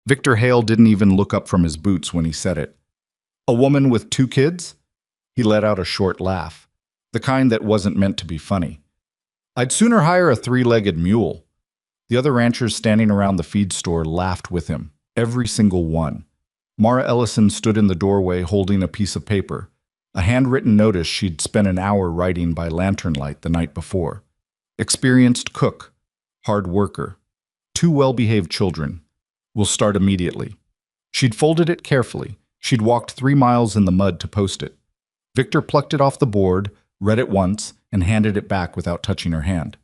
Victor Hale didn't even look up from his boots when he said it. A woman with 2 kids? He let out a short laugh, the kind that wasn't meant to be funny. I'd sooner hire a 3-legged mule. The other ranchers standing around the feed store laughed with him, every single one. Mara Ellison stood in the doorway holding a piece of paper, a handwritten notice she'd spent an hour writing by lantern light the night before. Experienced cook, hard worker, 2 well-behaved children. Will start immediately. She'd folded it carefully. She'd walked 3 miles in the mud to post it. Victor plucked it off the board, read it once, and handed it back without touching her hand.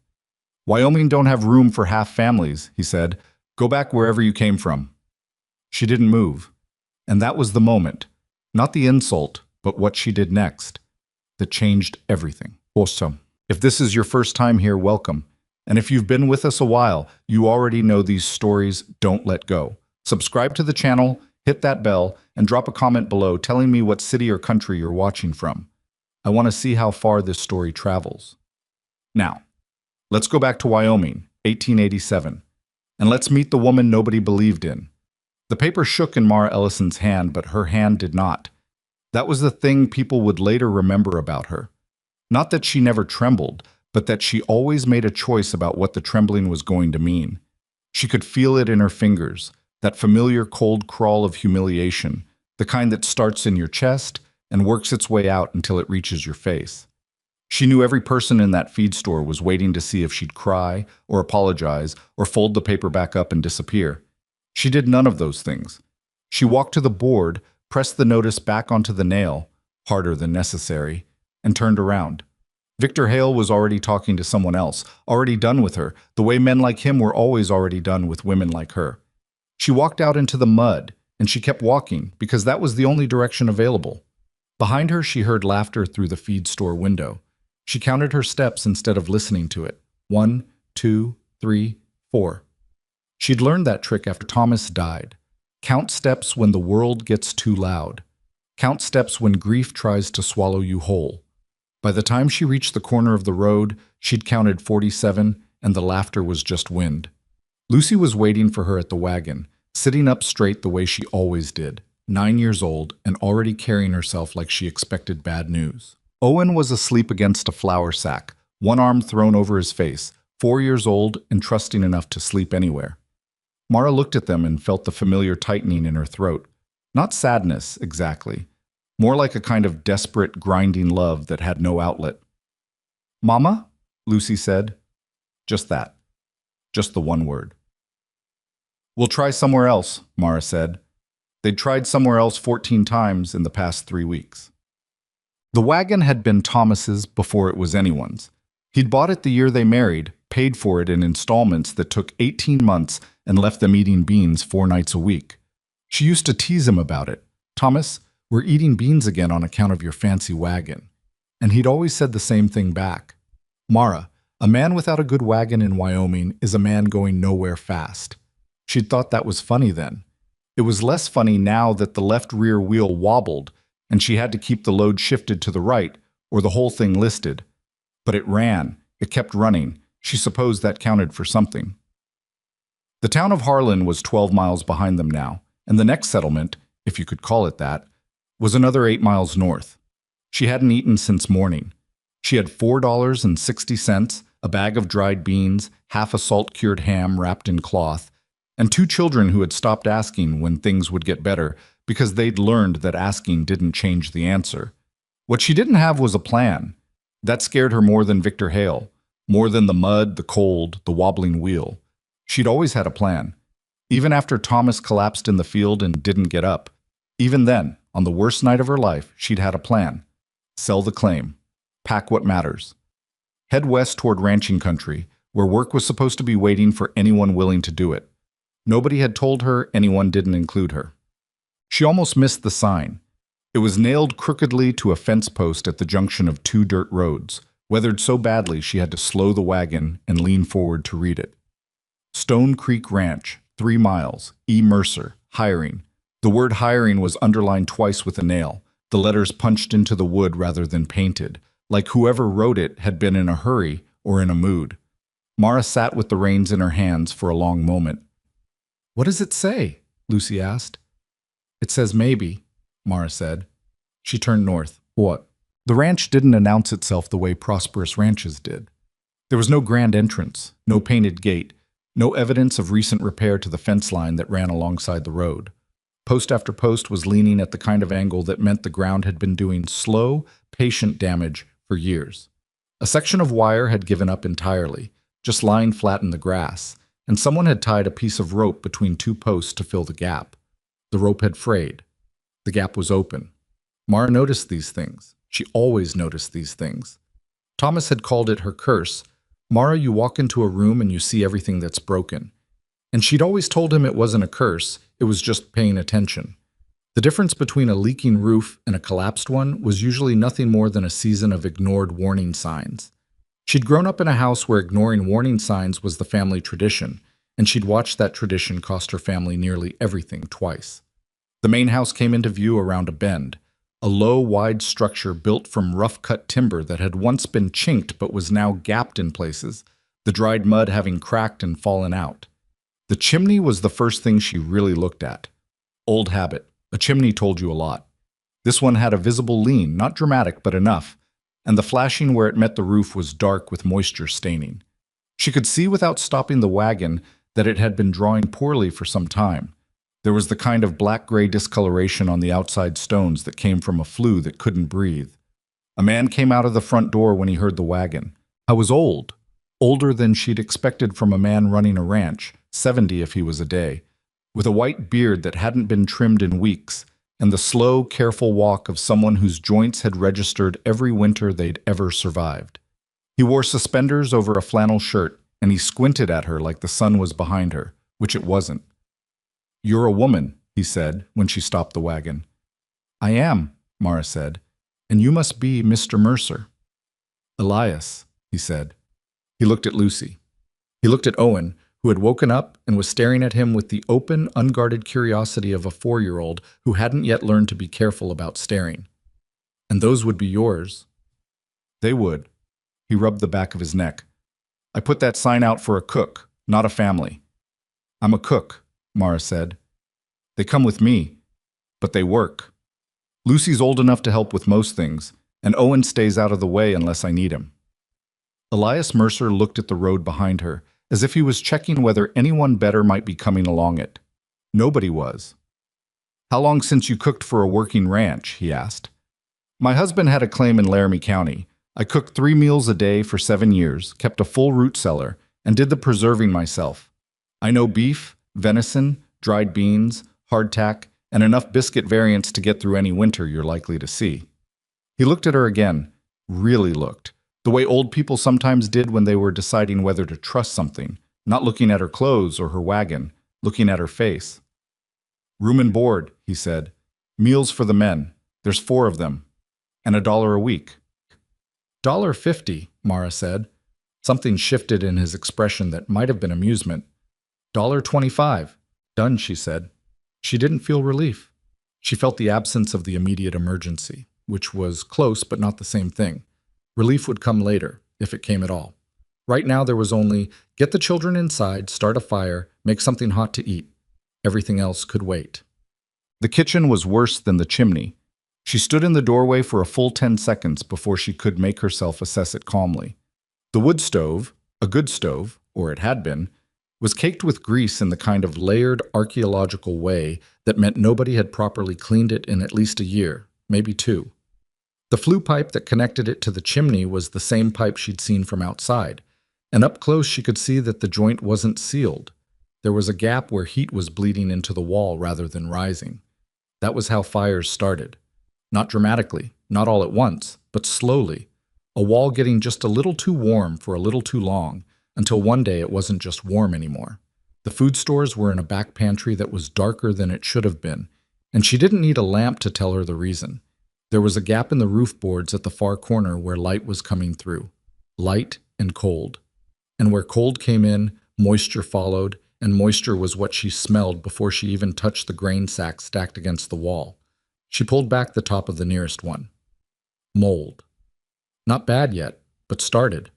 Wyoming don't have room for half families, he said. Go back wherever you came from. She didn't move. And that was the moment, not the insult, but what she did next, that changed everything. Awesome. If this is your first time here, welcome. And if you've been with us a while, you already know these stories don't let go. Subscribe to the channel, hit that bell, and drop a comment below telling me what city or country you're watching from. I want to see how far this story travels. Now, let's go back to Wyoming, 1887, and let's meet the woman nobody believed in. The paper shook in Mara Ellison's hand, but her hand did not. That was the thing people would later remember about her. Not that she never trembled, but that she always made a choice about what the trembling was going to mean. She could feel it in her fingers, that familiar cold crawl of humiliation, the kind that starts in your chest and works its way out until it reaches your face. She knew every person in that feed store was waiting to see if she'd cry or apologize or fold the paper back up and disappear. She did none of those things. She walked to the board, pressed the notice back onto the nail, harder than necessary, and turned around. Victor Hale was already talking to someone else, already done with her, the way men like him were always already done with women like her. She walked out into the mud, and she kept walking because that was the only direction available. Behind her, she heard laughter through the feed store window. She counted her steps instead of listening to it. 1, 2, 3, 4. She'd learned that trick after Thomas died. Count steps when the world gets too loud. Count steps when grief tries to swallow you whole. By the time she reached the corner of the road, she'd counted 47, and the laughter was just wind. Lucy was waiting for her at the wagon, sitting up straight the way she always did, 9 years old and already carrying herself like she expected bad news. Owen was asleep against a flour sack, one arm thrown over his face, 4 years old and trusting enough to sleep anywhere. Mara looked at them and felt the familiar tightening in her throat. Not sadness, exactly. More like a kind of desperate, grinding love that had no outlet. "Mama?" Lucy said. Just that. Just the one word. "We'll try somewhere else," Mara said. They'd tried somewhere else 14 times in the past 3 weeks. The wagon had been Thomas's before it was anyone's. He'd bought it the year they married, paid for it in installments that took 18 months and left them eating beans 4 nights a week. She used to tease him about it. "Thomas, we're eating beans again on account of your fancy wagon." And he'd always said the same thing back. "Mara, a man without a good wagon in Wyoming is a man going nowhere fast." She'd thought that was funny then. It was less funny now that the left rear wheel wobbled and she had to keep the load shifted to the right or the whole thing listed. But it ran. It kept running. She supposed that counted for something. The town of Harlan was 12 miles behind them now, and the next settlement, if you could call it that, was another 8 miles north. She hadn't eaten since morning. She had $4.60, a bag of dried beans, half a salt-cured ham wrapped in cloth, and 2 children who had stopped asking when things would get better because they'd learned that asking didn't change the answer. What she didn't have was a plan. That scared her more than Victor Hale, more than the mud, the cold, the wobbling wheel. She'd always had a plan. Even after Thomas collapsed in the field and didn't get up. Even then, on the worst night of her life, she'd had a plan. Sell the claim. Pack what matters. Head west toward ranching country, where work was supposed to be waiting for anyone willing to do it. Nobody had told her, anyone didn't include her. She almost missed the sign. It was nailed crookedly to a fence post at the junction of 2 dirt roads, weathered so badly she had to slow the wagon and lean forward to read it. Stone Creek Ranch, 3 miles, E. Mercer, hiring. The word hiring was underlined twice with a nail, the letters punched into the wood rather than painted, like whoever wrote it had been in a hurry or in a mood. Mara sat with the reins in her hands for a long moment. "What does it say?" Lucy asked. It says maybe, Mara said. She turned north. What? The ranch didn't announce itself the way prosperous ranches did. There was no grand entrance, no painted gate, no evidence of recent repair to the fence line that ran alongside the road. Post after post was leaning at the kind of angle that meant the ground had been doing slow, patient damage for years. A section of wire had given up entirely, just lying flat in the grass, and someone had tied a piece of rope between two posts to fill the gap. The rope had frayed. The gap was open. Mara noticed these things. She always noticed these things. Thomas had called it her curse. Mara, you walk into a room and you see everything that's broken. And she'd always told him it wasn't a curse, it was just paying attention. The difference between a leaking roof and a collapsed one was usually nothing more than a season of ignored warning signs. She'd grown up in a house where ignoring warning signs was the family tradition, and she'd watched that tradition cost her family nearly everything twice. The main house came into view around a bend, a low, wide structure built from rough-cut timber that had once been chinked but was now gapped in places, the dried mud having cracked and fallen out. The chimney was the first thing she really looked at. Old habit. A chimney told you a lot. This one had a visible lean, not dramatic, but enough, and the flashing where it met the roof was dark with moisture staining. She could see without stopping the wagon that it had been drawing poorly for some time. There was the kind of black-gray discoloration on the outside stones that came from a flue that couldn't breathe. A man came out of the front door when he heard the wagon. I was old, older than she'd expected from a man running a ranch, 70 if he was a day, with a white beard that hadn't been trimmed in weeks, and the slow, careful walk of someone whose joints had registered every winter they'd ever survived. He wore suspenders over a flannel shirt, and he squinted at her like the sun was behind her, which it wasn't. "You're a woman," he said when she stopped the wagon. "I am," Mara said, "and you must be Mr. Mercer." "Elias," he said. He looked at Lucy. He looked at Owen, who had woken up and was staring at him with the open, unguarded curiosity of a 4-year-old who hadn't yet learned to be careful about staring. "And those would be yours." "They would." He rubbed the back of his neck. "I put that sign out for a cook, not a family." "I'm a cook," Mara said. "They come with me, but they work. Lucy's old enough to help with most things, and Owen stays out of the way unless I need him." Elias Mercer looked at the road behind her, as if he was checking whether anyone better might be coming along it. Nobody was. "How long since you cooked for a working ranch?" he asked. "My husband had a claim in Laramie County. I cooked 3 meals a day for 7 years, kept a full root cellar, and did the preserving myself. I know beef, venison, dried beans, hardtack, and enough biscuit variants to get through any winter you're likely to see." He looked at her again, really looked, the way old people sometimes did when they were deciding whether to trust something, not looking at her clothes or her wagon, looking at her face. "Room and board," he said. "Meals for the men. There's 4 of them. And $1 a week." $1.50, Mara said. Something shifted in his expression that might have been amusement. $1.25. "Done," she said. She didn't feel relief. She felt the absence of the immediate emergency, which was close but not the same thing. Relief would come later, if it came at all. Right now there was only, get the children inside, start a fire, make something hot to eat. Everything else could wait. The kitchen was worse than the chimney. She stood in the doorway for a full 10 seconds before she could make herself assess it calmly. The wood stove, a good stove, or it had been, was caked with grease in the kind of layered archaeological way that meant nobody had properly cleaned it in at least a year, maybe 2. The flue pipe that connected it to the chimney was the same pipe she'd seen from outside, and up close she could see that the joint wasn't sealed. There was a gap where heat was bleeding into the wall rather than rising. That was how fires started. Not dramatically, not all at once, but slowly. A wall getting just a little too warm for a little too long, until one day it wasn't just warm anymore. The food stores were in a back pantry that was darker than it should have been, and she didn't need a lamp to tell her the reason. There was a gap in the roof boards at the far corner where light was coming through. Light and cold. And where cold came in, moisture followed, and moisture was what she smelled before she even touched the grain sack stacked against the wall. She pulled back the top of the nearest one. Mold. Not bad yet, but started.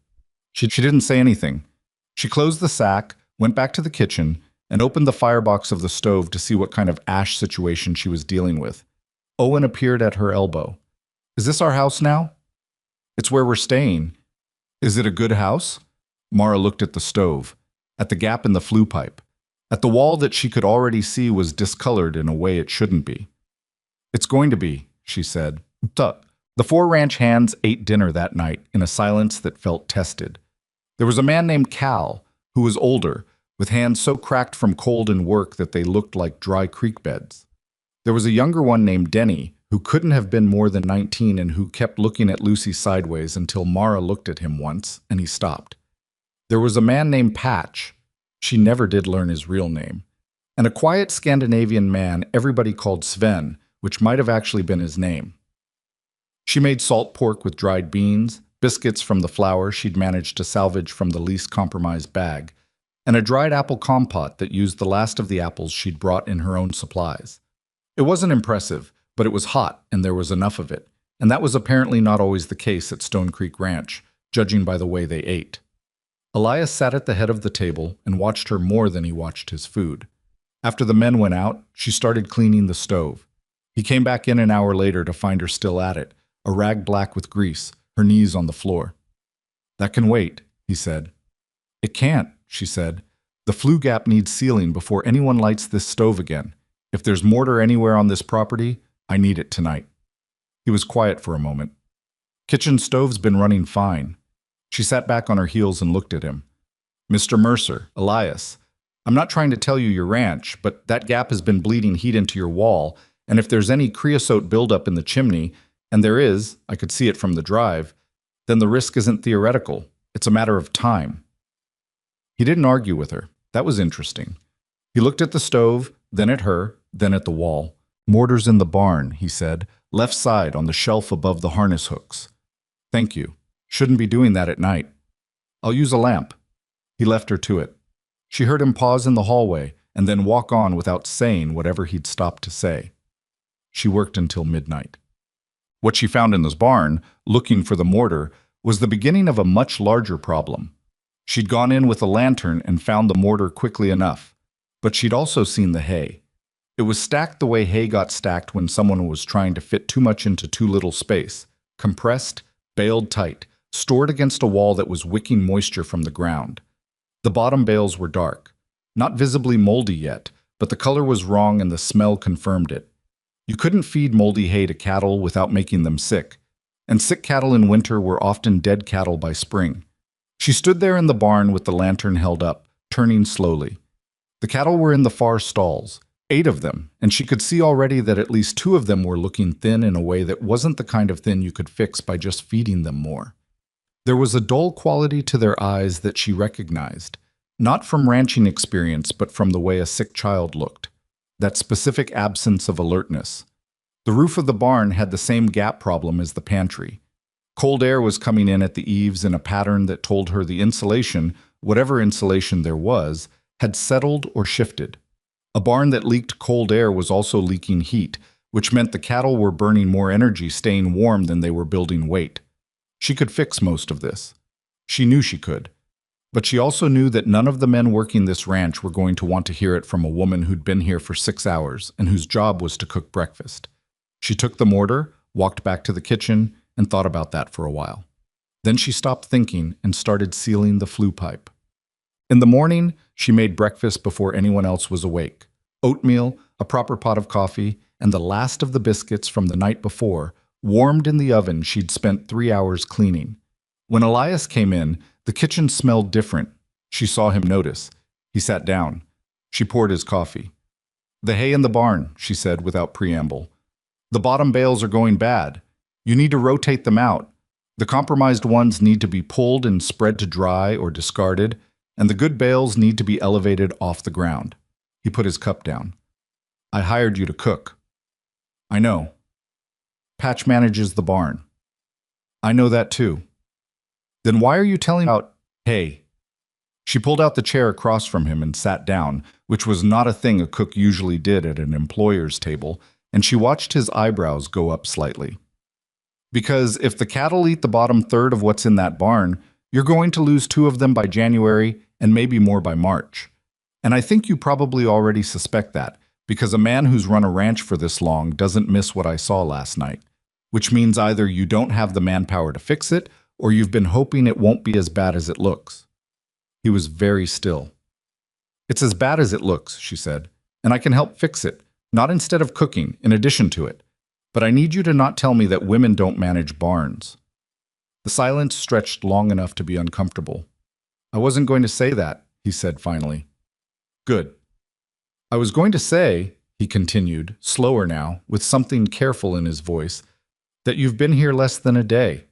She didn't say anything. She closed the sack, went back to the kitchen, and opened the firebox of the stove to see what kind of ash situation she was dealing with. Owen appeared at her elbow. "Is this our house now?" "It's where we're staying." "Is it a good house?" Mara looked at the stove, at the gap in the flue pipe, at the wall that she could already see was discolored in a way it shouldn't be. "It's going to be," she said. Tuh. The four ranch hands ate dinner that night in a silence that felt tested. There was a man named Cal, who was older, with hands so cracked from cold and work that they looked like dry creek beds. There was a younger one named Denny, who couldn't have been more than 19 and who kept looking at Lucy sideways until Mara looked at him once, and he stopped. There was a man named Patch. She never did learn his real name. And a quiet Scandinavian man everybody called Sven, which might have actually been his name. She made salt pork with dried beans, biscuits from the flour she'd managed to salvage from the least compromised bag, and a dried apple compote that used the last of the apples she'd brought in her own supplies. It wasn't impressive, but it was hot and there was enough of it, and that was apparently not always the case at Stone Creek Ranch, judging by the way they ate. Elias sat at the head of the table and watched her more than he watched his food. After the men went out, she started cleaning the stove. He came back in an hour later to find her still at it, a rag black with grease, her knees on the floor. "That can wait," he said. "It can't," she said. "The flue gap needs sealing before anyone lights this stove again. If there's mortar anywhere on this property, I need it tonight." He was quiet for a moment. "Kitchen stove's been running fine." She sat back on her heels and looked at him. "Mr. Mercer, Elias, I'm not trying to tell you your ranch, but that gap has been bleeding heat into your wall, and if there's any creosote buildup in the chimney, and there is, I could see it from the drive, then the risk isn't theoretical. It's a matter of time." He didn't argue with her. That was interesting. He looked at the stove, then at her, then at the wall. "Mortar's in the barn," he said, "left side on the shelf above the harness hooks." "Thank you. Shouldn't be doing that at night." "I'll use a lamp." He left her to it. She heard him pause in the hallway and then walk on without saying whatever he'd stopped to say. She worked until midnight. What she found in this barn, looking for the mortar, was the beginning of a much larger problem. She'd gone in with a lantern and found the mortar quickly enough, but she'd also seen the hay. It was stacked the way hay got stacked when someone was trying to fit too much into too little space, compressed, baled tight, stored against a wall that was wicking moisture from the ground. The bottom bales were dark, not visibly moldy yet, but the color was wrong and the smell confirmed it. You couldn't feed moldy hay to cattle without making them sick, and sick cattle in winter were often dead cattle by spring. She stood there in the barn with the lantern held up, turning slowly. The cattle were in the far stalls, 8 of them, and she could see already that at least 2 of them were looking thin in a way that wasn't the kind of thin you could fix by just feeding them more. There was a dull quality to their eyes that she recognized, not from ranching experience but from the way a sick child looked, that specific absence of alertness. The roof of the barn had the same gap problem as the pantry. Cold air was coming in at the eaves in a pattern that told her the insulation, whatever insulation there was, had settled or shifted. A barn that leaked cold air was also leaking heat, which meant the cattle were burning more energy staying warm than they were building weight. She could fix most of this. She knew she could. But she also knew that none of the men working this ranch were going to want to hear it from a woman who'd been here for 6 hours and whose job was to cook breakfast. She took the mortar, walked back to the kitchen, and thought about that for a while. Then she stopped thinking and started sealing the flue pipe. In the morning, she made breakfast before anyone else was awake. Oatmeal, a proper pot of coffee, and the last of the biscuits from the night before, warmed in the oven she'd spent 3 hours cleaning. When Elias came in, the kitchen smelled different. She saw him notice. He sat down. She poured his coffee. "The hay in the barn," she said without preamble. "The bottom bales are going bad. You need to rotate them out. The compromised ones need to be pulled and spread to dry or discarded, and the good bales need to be elevated off the ground." He put his cup down. "I hired you to cook." "I know." "Patch manages the barn." "I know that too." "Then why are you telling about hay?" She pulled out the chair across from him and sat down, which was not a thing a cook usually did at an employer's table, and she watched his eyebrows go up slightly. "Because if the cattle eat the bottom third of what's in that barn, you're going to lose 2 of them by January and maybe more by March. And I think you probably already suspect that, because a man who's run a ranch for this long doesn't miss what I saw last night. Which means either you don't have the manpower to fix it, or you've been hoping it won't be as bad as it looks. He was very still. It's as bad as it looks, she said, and I can help fix it, not instead of cooking, in addition to it. But I need you to not tell me that women don't manage barns. The silence stretched long enough to be uncomfortable. I wasn't going to say that, he said finally. Good. I was going to say, he continued, slower now, with something careful in his voice, that you've been here less than a day.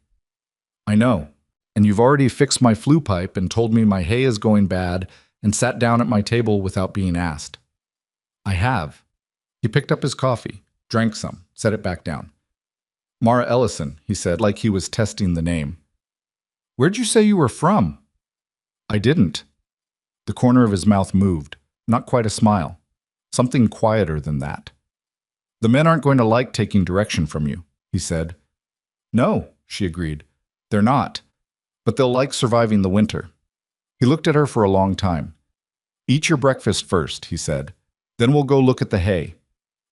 I know, and you've already fixed my flue pipe and told me my hay is going bad and sat down at my table without being asked. I have. He picked up his coffee, drank some, set it back down. Mara Ellison, he said, like he was testing the name. Where'd you say you were from? I didn't. The corner of his mouth moved, not quite a smile, something quieter than that. The men aren't going to like taking direction from you, he said. No, she agreed. They're not, but they'll like surviving the winter. He looked at her for a long time. Eat your breakfast first, he said. Then we'll go look at the hay.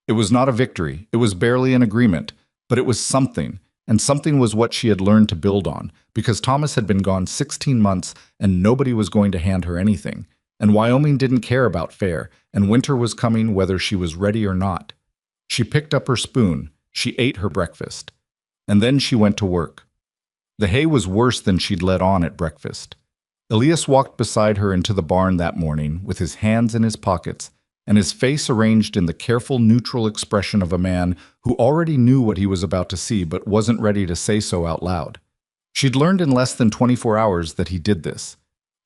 It was not a victory, it was barely an agreement, but it was something, and something was what she had learned to build on, because Thomas had been gone 16 months and nobody was going to hand her anything, and Wyoming didn't care about fair, and winter was coming whether she was ready or not. She picked up her spoon, she ate her breakfast, and then she went to work. The hay was worse than she'd let on at breakfast. Elias walked beside her into the barn that morning with his hands in his pockets and his face arranged in the careful, neutral expression of a man who already knew what he was about to see but wasn't ready to say so out loud. She'd learned in less than 24 hours that he did this,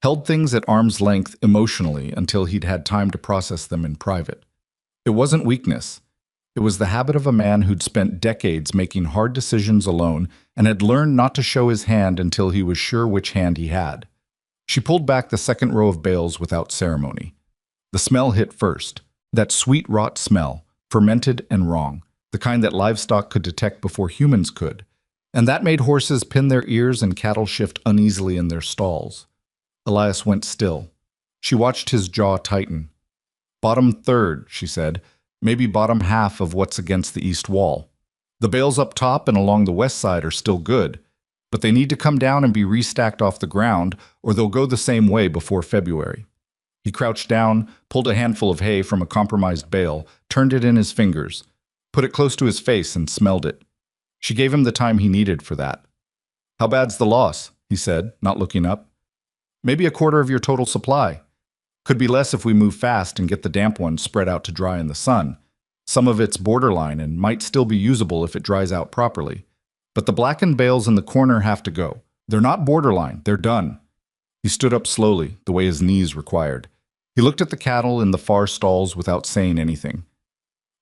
held things at arm's length emotionally until he'd had time to process them in private. It wasn't weakness. It was the habit of a man who'd spent decades making hard decisions alone and had learned not to show his hand until he was sure which hand he had. She pulled back the second row of bales without ceremony. The smell hit first, that sweet rot smell, fermented and wrong, the kind that livestock could detect before humans could, and that made horses pin their ears and cattle shift uneasily in their stalls. Elias went still. She watched his jaw tighten. Bottom third, she said, maybe bottom half of what's against the east wall. The bales up top and along the west side are still good, but they need to come down and be restacked off the ground, or they'll go the same way before February. He crouched down, pulled a handful of hay from a compromised bale, turned it in his fingers, put it close to his face and smelled it. She gave him the time he needed for that. How bad's the loss? He said, not looking up. Maybe a quarter of your total supply. Could be less if we move fast and get the damp ones spread out to dry in the sun. Some of it's borderline and might still be usable if it dries out properly. But the blackened bales in the corner have to go. They're not borderline, they're done. He stood up slowly, the way his knees required. He looked at the cattle in the far stalls without saying anything.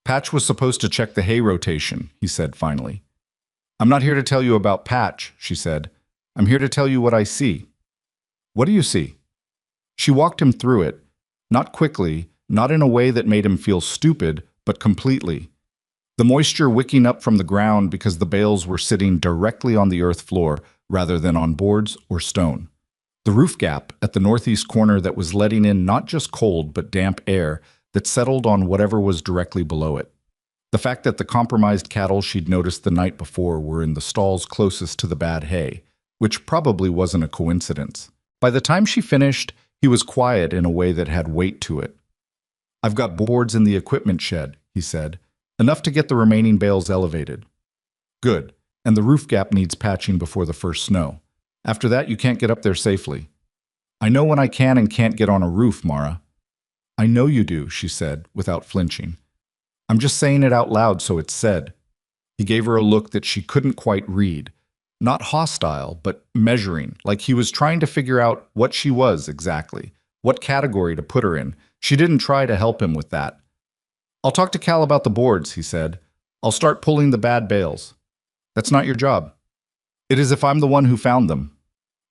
Patch was supposed to check the hay rotation, he said finally. I'm not here to tell you about Patch, she said. I'm here to tell you what I see. What do you see? She walked him through it, not quickly, not in a way that made him feel stupid, but completely. The moisture wicking up from the ground because the bales were sitting directly on the earth floor rather than on boards or stone. The roof gap at the northeast corner that was letting in not just cold but damp air that settled on whatever was directly below it. The fact that the compromised cattle she'd noticed the night before were in the stalls closest to the bad hay, which probably wasn't a coincidence. By the time she finished, he was quiet in a way that had weight to it. I've got boards in the equipment shed, he said, enough to get the remaining bales elevated. Good, and the roof gap needs patching before the first snow. After that, you can't get up there safely. I know when I can and can't get on a roof, Mara. I know you do, she said, without flinching. I'm just saying it out loud so it's said. He gave her a look that she couldn't quite read. Not hostile, but measuring, like he was trying to figure out what she was exactly, what category to put her in. She didn't try to help him with that. I'll talk to Cal about the boards, he said. I'll start pulling the bad bales. That's not your job. It is if I'm the one who found them.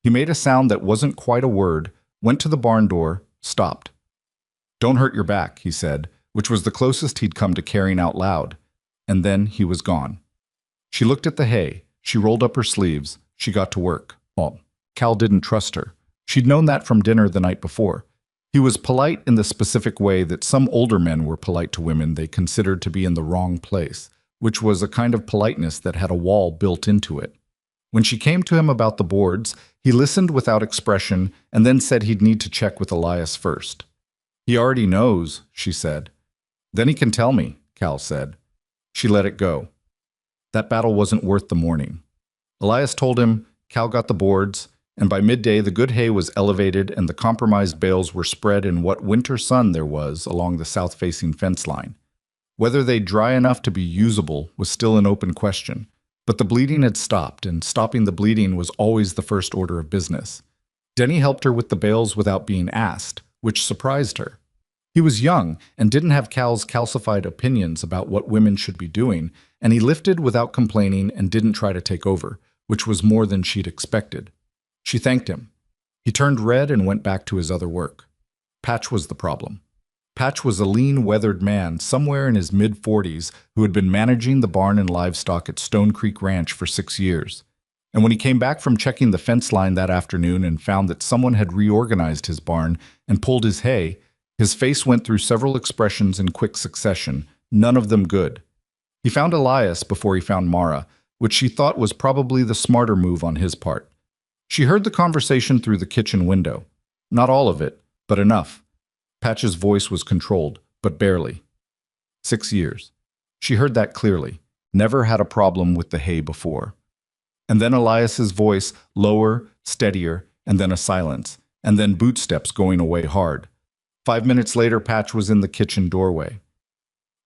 He made a sound that wasn't quite a word, went to the barn door, stopped. Don't hurt your back, he said, which was the closest he'd come to caring out loud. And then he was gone. She looked at the hay. She rolled up her sleeves. She got to work. Cal didn't trust her. She'd known that from dinner the night before. He was polite in the specific way that some older men were polite to women they considered to be in the wrong place, which was a kind of politeness that had a wall built into it. When she came to him about the boards, he listened without expression and then said he'd need to check with Elias first. He already knows, she said. Then he can tell me, Cal said. She let it go. That battle wasn't worth the mourning. Elias told him, Cal got the boards, and by midday the good hay was elevated and the compromised bales were spread in what winter sun there was along the south-facing fence line. Whether they'd dry enough to be usable was still an open question, but the bleeding had stopped, and stopping the bleeding was always the first order of business. Denny helped her with the bales without being asked, which surprised her. He was young and didn't have Cal's calcified opinions about what women should be doing, and he lifted without complaining and didn't try to take over, which was more than she'd expected. She thanked him. He turned red and went back to his other work. Patch was the problem. Patch was a lean, weathered man somewhere in his mid-40s who had been managing the barn and livestock at Stone Creek Ranch for 6 years. And when he came back from checking the fence line that afternoon and found that someone had reorganized his barn and pulled his hay, his face went through several expressions in quick succession, none of them good. He found Elias before he found Mara, which she thought was probably the smarter move on his part. She heard the conversation through the kitchen window. Not all of it, but enough. Patch's voice was controlled, but barely. 6 years. She heard that clearly. Never had a problem with the hay before. And then Elias's voice, lower, steadier, and then a silence, and then boot steps going away hard. 5 minutes later, Patch was in the kitchen doorway.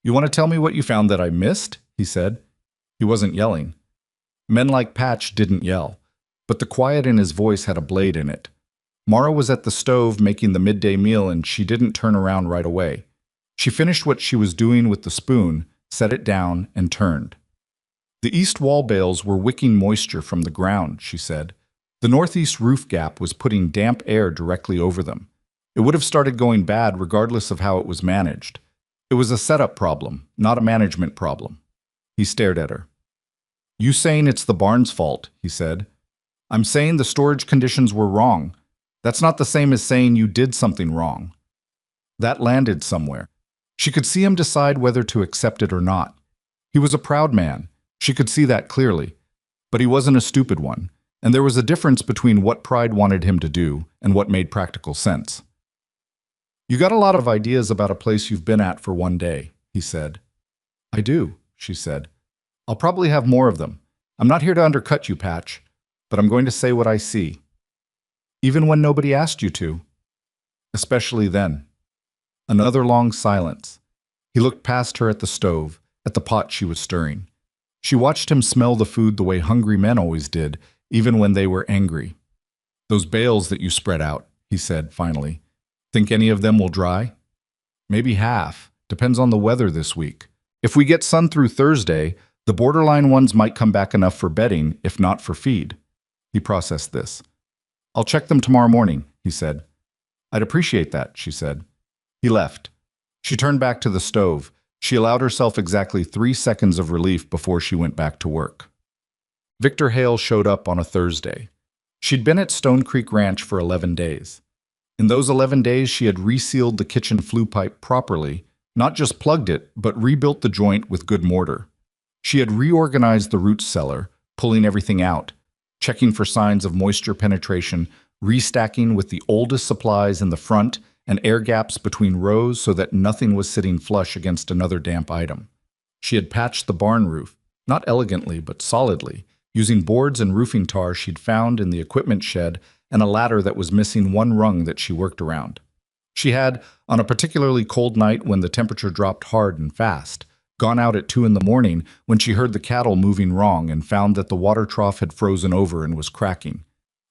"You want to tell me what you found that I missed?" he said. He wasn't yelling. Men like Patch didn't yell, but the quiet in his voice had a blade in it. Mara was at the stove making the midday meal, and she didn't turn around right away. She finished what she was doing with the spoon, set it down, and turned. The east wall bales were wicking moisture from the ground, she said. The northeast roof gap was putting damp air directly over them. It would have started going bad regardless of how it was managed. It was a setup problem, not a management problem. He stared at her. "You saying it's the barn's fault," he said. "I'm saying the storage conditions were wrong. That's not the same as saying you did something wrong." That landed somewhere. She could see him decide whether to accept it or not. He was a proud man. She could see that clearly. But he wasn't a stupid one, and there was a difference between what pride wanted him to do and what made practical sense. "You got a lot of ideas about a place you've been at for one day," he said. "I do," she said. "I'll probably have more of them. I'm not here to undercut you, Patch, but I'm going to say what I see. Even when nobody asked you to. Especially then." Another long silence. He looked past her at the stove, at the pot she was stirring. She watched him smell the food the way hungry men always did, even when they were angry. "Those bales that you spread out," he said finally. "Think any of them will dry?" "Maybe half. Depends on the weather this week. If we get sun through Thursday, the borderline ones might come back enough for bedding, if not for feed." He processed this. "I'll check them tomorrow morning," he said. "I'd appreciate that," she said. He left. She turned back to the stove. She allowed herself exactly 3 seconds of relief before she went back to work. Victor Hale showed up on a Thursday. She'd been at Stone Creek Ranch for 11 days. In those 11 days, she had resealed the kitchen flue pipe properly, not just plugged it, but rebuilt the joint with good mortar. She had reorganized the root cellar, pulling everything out, checking for signs of moisture penetration, restacking with the oldest supplies in the front and air gaps between rows so that nothing was sitting flush against another damp item. She had patched the barn roof, not elegantly but solidly, using boards and roofing tar she'd found in the equipment shed and a ladder that was missing one rung that she worked around. She had, on a particularly cold night when the temperature dropped hard and fast, gone out at 2 in the morning when she heard the cattle moving wrong and found that the water trough had frozen over and was cracking.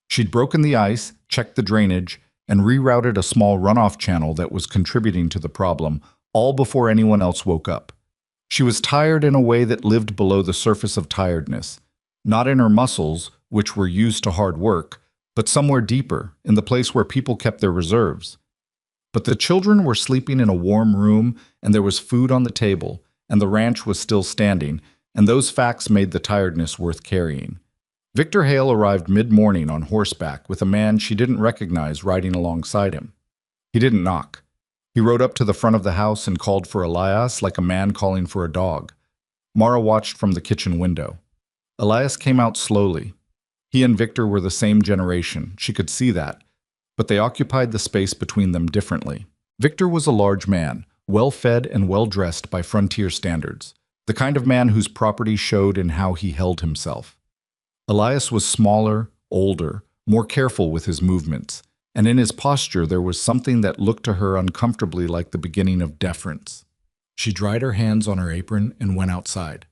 She'd broken the ice, checked the drainage, and rerouted a small runoff channel that was contributing to the problem, all before anyone else woke up. She was tired in a way that lived below the surface of tiredness, not in her muscles, which were used to hard work, but somewhere deeper, in the place where people kept their reserves. But the children were sleeping in a warm room, and there was food on the table, and the ranch was still standing, and those facts made the tiredness worth carrying. Victor Hale arrived mid-morning on horseback with a man she didn't recognize riding alongside him. He didn't knock. He rode up to the front of the house and called for Elias like a man calling for a dog. Mara watched from the kitchen window. Elias came out slowly. He and Victor were the same generation, she could see that, but they occupied the space between them differently. Victor was a large man, well-fed and well-dressed by frontier standards, the kind of man whose property showed in how he held himself. Elias was smaller, older, more careful with his movements, and in his posture there was something that looked to her uncomfortably like the beginning of deference. She dried her hands on her apron and went outside.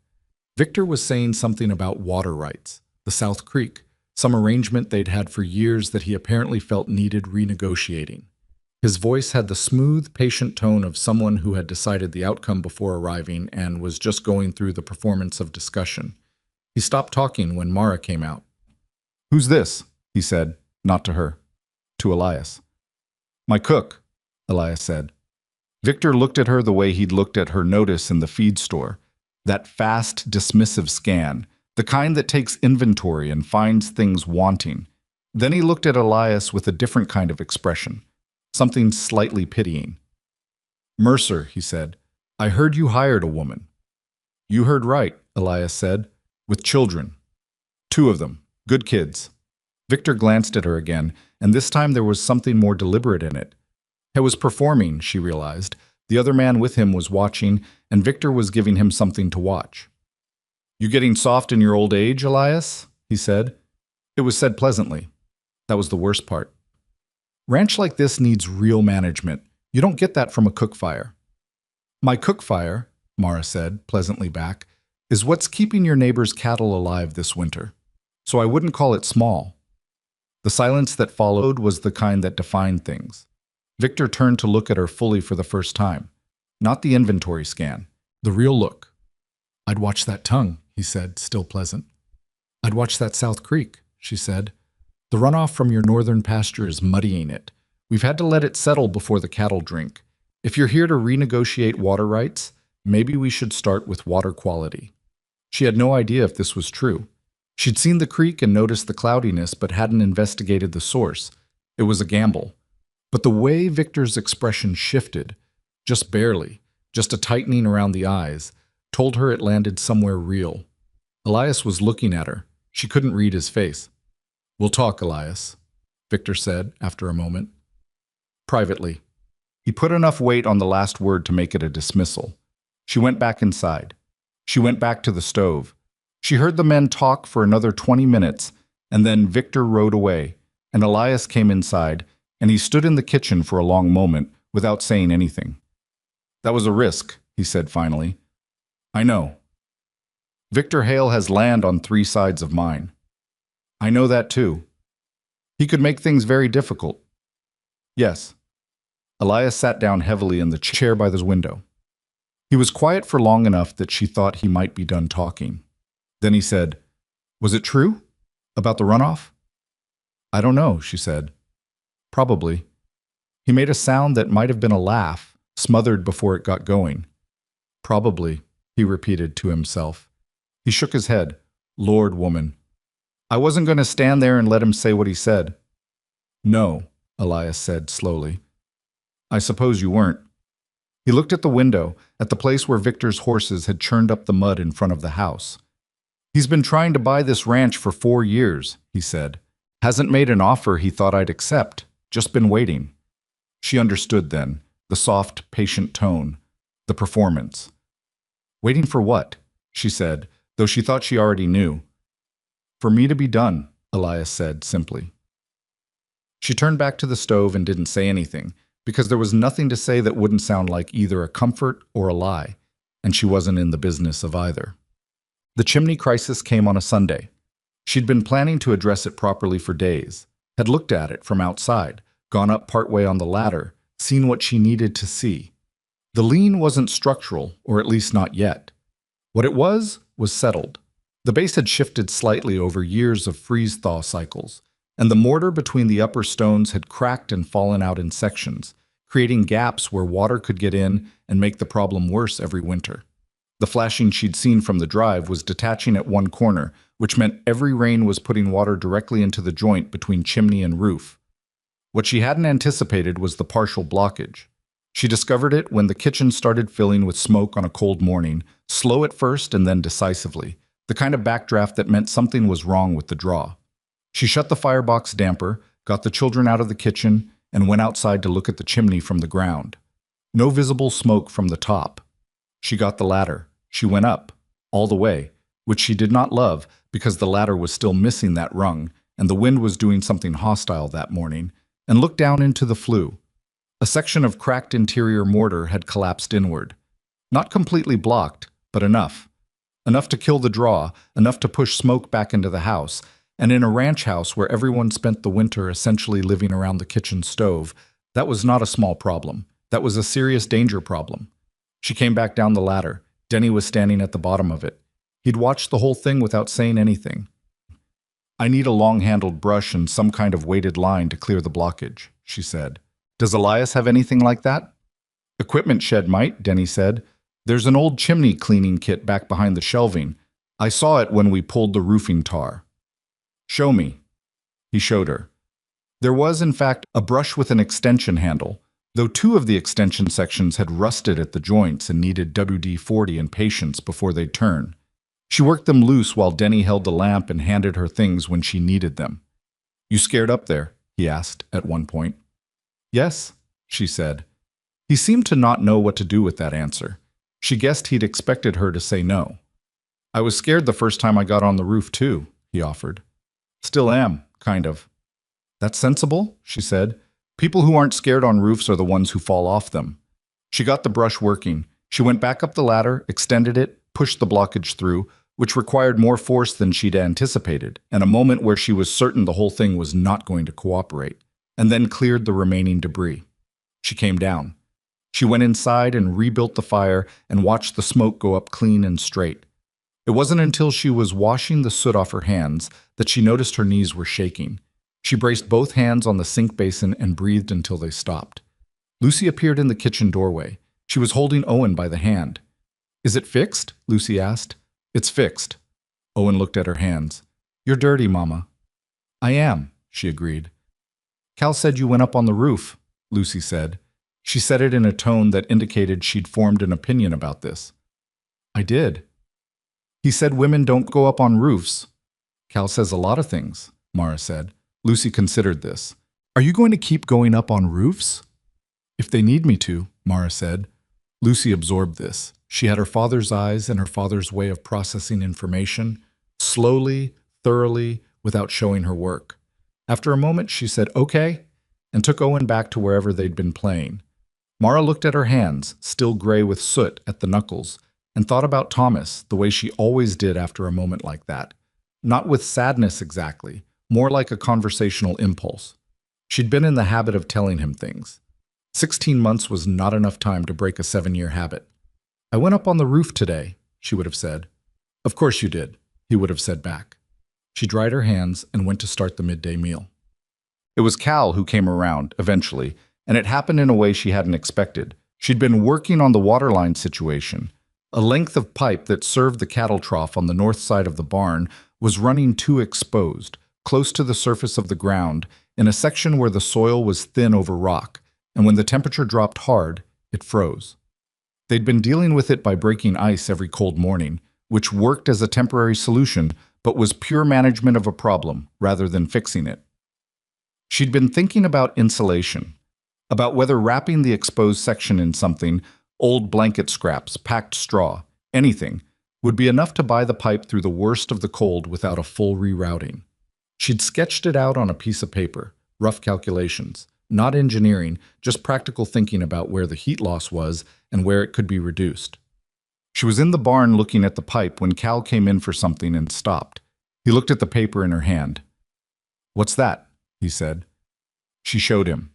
Victor was saying something about water rights, the South Creek, some arrangement they'd had for years that he apparently felt needed renegotiating. His voice had the smooth, patient tone of someone who had decided the outcome before arriving and was just going through the performance of discussion. He stopped talking when Mara came out. "Who's this?" he said, not to her, to Elias. "My cook," Elias said. Victor looked at her the way he'd looked at her notice in the feed store, that fast, dismissive scan, the kind that takes inventory and finds things wanting. Then he looked at Elias with a different kind of expression, something slightly pitying. "Mercer," he said, "I heard you hired a woman." "You heard right," Elias said, "with children. 2 of them, good kids." Victor glanced at her again, and this time there was something more deliberate in it. He was performing, she realized. The other man with him was watching, and Victor was giving him something to watch. "You getting soft in your old age, Elias?" he said. It was said pleasantly. That was the worst part. Ranch like this needs real management. You don't get that from a cook fire. "My cook fire," Mara said, pleasantly back, "is what's keeping your neighbor's cattle alive this winter. So I wouldn't call it small." The silence that followed was the kind that defined things. Victor turned to look at her fully for the first time. Not the inventory scan, the real look. "I'd watch that tongue," he said, still pleasant. "I'd watch that South Creek," she said. "The runoff from your northern pasture is muddying it. We've had to let it settle before the cattle drink. If you're here to renegotiate water rights, maybe we should start with water quality." She had no idea if this was true. She'd seen the creek and noticed the cloudiness, but hadn't investigated the source. It was a gamble. But the way Victor's expression shifted, just barely, just a tightening around the eyes, told her it landed somewhere real. Elias was looking at her. She couldn't read his face. "We'll talk, Elias," Victor said after a moment. "Privately." He put enough weight on the last word to make it a dismissal. She went back inside. She went back to the stove. She heard the men talk for another 20 minutes, and then Victor rode away, and Elias came inside, and he stood in the kitchen for a long moment without saying anything. "That was a risk," he said finally. "I know. Victor Hale has land on 3 sides of mine. I know that too. He could make things very difficult." "Yes." Elias sat down heavily in the chair by the window. He was quiet for long enough that she thought he might be done talking. Then he said, "Was it true? About the runoff?" "I don't know," she said. "Probably." He made a sound that might have been a laugh, smothered before it got going. "Probably," he repeated to himself. He shook his head. "Lord, woman. I wasn't going to stand there and let him say what he said." "No," Elias said slowly. "I suppose you weren't." He looked at the window, at the place where Victor's horses had churned up the mud in front of the house. "He's been trying to buy this ranch for 4 years, he said. "Hasn't made an offer he thought I'd accept. Just been waiting." She understood then, the soft, patient tone, the performance. "Waiting for what?" she said, though she thought she already knew. "For me to be done," Elias said simply. She turned back to the stove and didn't say anything, because there was nothing to say that wouldn't sound like either a comfort or a lie, and she wasn't in the business of either. The chimney crisis came on a Sunday. She'd been planning to address it properly for days, had looked at it from outside, gone up partway on the ladder, seen what she needed to see. The lean wasn't structural, or at least not yet. What it was settled. The base had shifted slightly over years of freeze-thaw cycles, and the mortar between the upper stones had cracked and fallen out in sections, creating gaps where water could get in and make the problem worse every winter. The flashing she'd seen from the drive was detaching at one corner, which meant every rain was putting water directly into the joint between chimney and roof. What she hadn't anticipated was the partial blockage. She discovered it when the kitchen started filling with smoke on a cold morning, slow at first and then decisively, the kind of backdraft that meant something was wrong with the draw. She shut the firebox damper, got the children out of the kitchen, and went outside to look at the chimney from the ground. No visible smoke from the top. She got the ladder. She went up, all the way, which she did not love because the ladder was still missing that rung and the wind was doing something hostile that morning, and looked down into the flue. A section of cracked interior mortar had collapsed inward. Not completely blocked, but enough. Enough to kill the draw, enough to push smoke back into the house, and in a ranch house where everyone spent the winter essentially living around the kitchen stove, that was not a small problem. That was a serious danger problem. She came back down the ladder. Denny was standing at the bottom of it. He'd watched the whole thing without saying anything. "I need a long-handled brush and some kind of weighted line to clear the blockage," she said. "Does Elias have anything like that?" "Equipment shed might," Denny said. "There's an old chimney cleaning kit back behind the shelving. I saw it when we pulled the roofing tar." "Show me." He showed her. There was, in fact, a brush with an extension handle, though two of the extension sections had rusted at the joints and needed WD-40 and patience before they'd turn. She worked them loose while Denny held the lamp and handed her things when she needed them. "You scared up there?" he asked at one point. "Yes," she said. He seemed to not know what to do with that answer. She guessed he'd expected her to say no. "I was scared the first time I got on the roof too," he offered. "Still am, kind of." "That's sensible," she said. "People who aren't scared on roofs are the ones who fall off them." She got the brush working. She went back up the ladder, extended it, pushed the blockage through, which required more force than she'd anticipated, and a moment where she was certain the whole thing was not going to cooperate, and then cleared the remaining debris. She came down. She went inside and rebuilt the fire and watched the smoke go up clean and straight. It wasn't until she was washing the soot off her hands that she noticed her knees were shaking. She braced both hands on the sink basin and breathed until they stopped. Lucy appeared in the kitchen doorway. She was holding Owen by the hand. "Is it fixed?" Lucy asked. "It's fixed." Owen looked at her hands. "You're dirty, Mama." "I am," she agreed. "Cal said you went up on the roof," Lucy said. She said it in a tone that indicated she'd formed an opinion about this. "I did." "He said women don't go up on roofs." "Cal says a lot of things," Mara said. Lucy considered this. "Are you going to keep going up on roofs?" "If they need me to," Mara said. Lucy absorbed this. She had her father's eyes and her father's way of processing information, slowly, thoroughly, without showing her work. After a moment, she said, "Okay," and took Owen back to wherever they'd been playing. Mara looked at her hands, still gray with soot at the knuckles, and thought about Thomas the way she always did after a moment like that. Not with sadness exactly, more like a conversational impulse. She'd been in the habit of telling him things. 16 months was not enough time to break a 7-year habit. "I went up on the roof today," she would have said. "Of course you did," he would have said back. She dried her hands and went to start the midday meal. It was Cal who came around, eventually, and it happened in a way she hadn't expected. She'd been working on the waterline situation. A length of pipe that served the cattle trough on the north side of the barn was running too exposed, close to the surface of the ground, in a section where the soil was thin over rock, and when the temperature dropped hard, it froze. They'd been dealing with it by breaking ice every cold morning, which worked as a temporary solution, but was pure management of a problem rather than fixing it. She'd been thinking about insulation, about whether wrapping the exposed section in something, old blanket scraps, packed straw, anything, would be enough to buy the pipe through the worst of the cold without a full rerouting. She'd sketched it out on a piece of paper, rough calculations, not engineering, just practical thinking about where the heat loss was and where it could be reduced. She was in the barn looking at the pipe when Cal came in for something and stopped. He looked at the paper in her hand. "What's that?" he said. She showed him.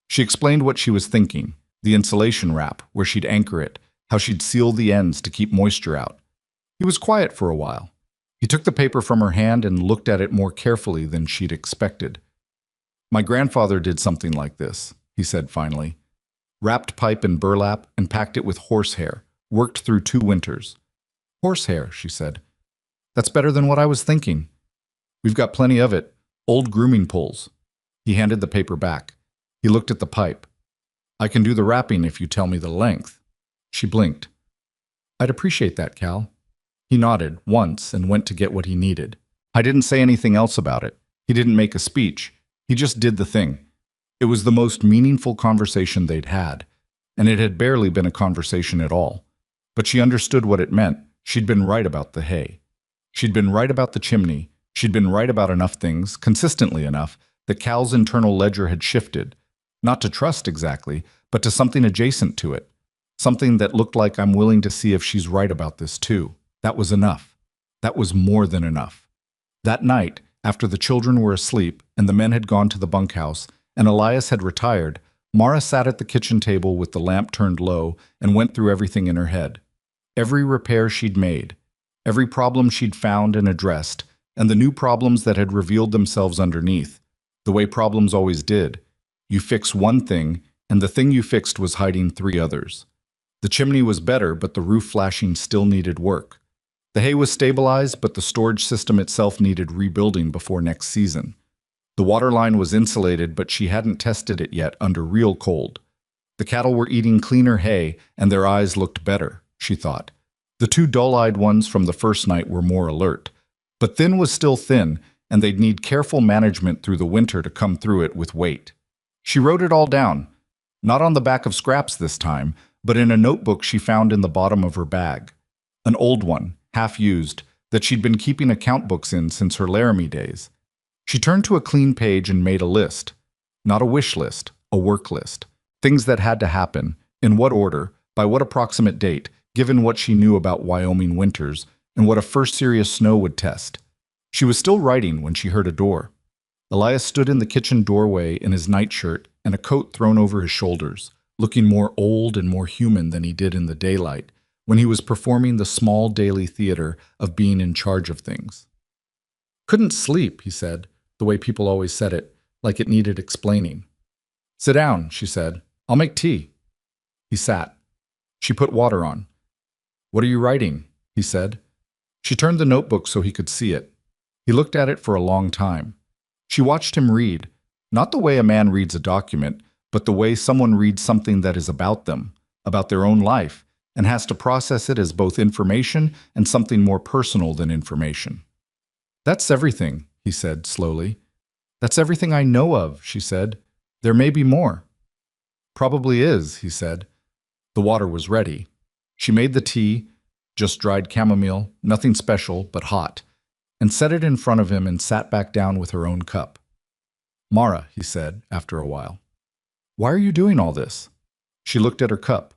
She explained what she was thinking, the insulation wrap, where she'd anchor it, how she'd seal the ends to keep moisture out. He was quiet for a while. He took the paper from her hand and looked at it more carefully than she'd expected. "My grandfather did something like this," he said finally. "Wrapped pipe in burlap and packed it with horsehair, worked through 2 winters. "Horsehair," she said. "That's better than what I was thinking. We've got plenty of it, old grooming poles." He handed the paper back. He looked at the pipe. I can do the wrapping if you tell me the length. She blinked. I'd appreciate that, Cal. He nodded once and went to get what he needed. I didn't say anything else about it. He didn't make a speech. He just did the thing. It was the most meaningful conversation they'd had, and it had barely been a conversation at all. But she understood what it meant. She'd been right about the hay. She'd been right about the chimney. She'd been right about enough things, consistently enough, that Cal's internal ledger had shifted. Not to trust exactly, but to something adjacent to it. Something that looked like I'm willing to see if she's right about this too. That was enough. That was more than enough. That night, after the children were asleep and the men had gone to the bunkhouse and Elias had retired, Mara sat at the kitchen table with the lamp turned low and went through everything in her head. Every repair she'd made, every problem she'd found and addressed, and the new problems that had revealed themselves underneath, the way problems always did. You fix one thing, and the thing you fixed was hiding three others. The chimney was better, but the roof flashing still needed work. The hay was stabilized, but the storage system itself needed rebuilding before next season. The water line was insulated, but she hadn't tested it yet under real cold. The cattle were eating cleaner hay, and their eyes looked better, she thought. The two dull-eyed ones from the first night were more alert. But thin was still thin, and they'd need careful management through the winter to come through it with weight. She wrote it all down, not on the back of scraps this time, but in a notebook she found in the bottom of her bag. An old one, half-used, that she'd been keeping account books in since her Laramie days. She turned to a clean page and made a list. Not a wish list, a work list. Things that had to happen, in what order, by what approximate date, given what she knew about Wyoming winters and what a first serious snow would test. She was still writing when she heard a door. Elias stood in the kitchen doorway in his nightshirt and a coat thrown over his shoulders, looking more old and more human than he did in the daylight, when he was performing the small daily theater of being in charge of things. Couldn't sleep, he said, the way people always said it, like it needed explaining. Sit down, she said. I'll make tea. He sat. She put water on. What are you writing? He said. She turned the notebook so he could see it. He looked at it for a long time. She watched him read, not the way a man reads a document, but the way someone reads something that is about them, about their own life, and has to process it as both information and something more personal than information. That's everything, he said slowly. That's everything I know of, she said. There may be more. Probably is, he said. The water was ready. She made the tea, just dried chamomile, nothing special, but hot, and set it in front of him and sat back down with her own cup. Mara, he said, after a while. Why are you doing all this? She looked at her cup.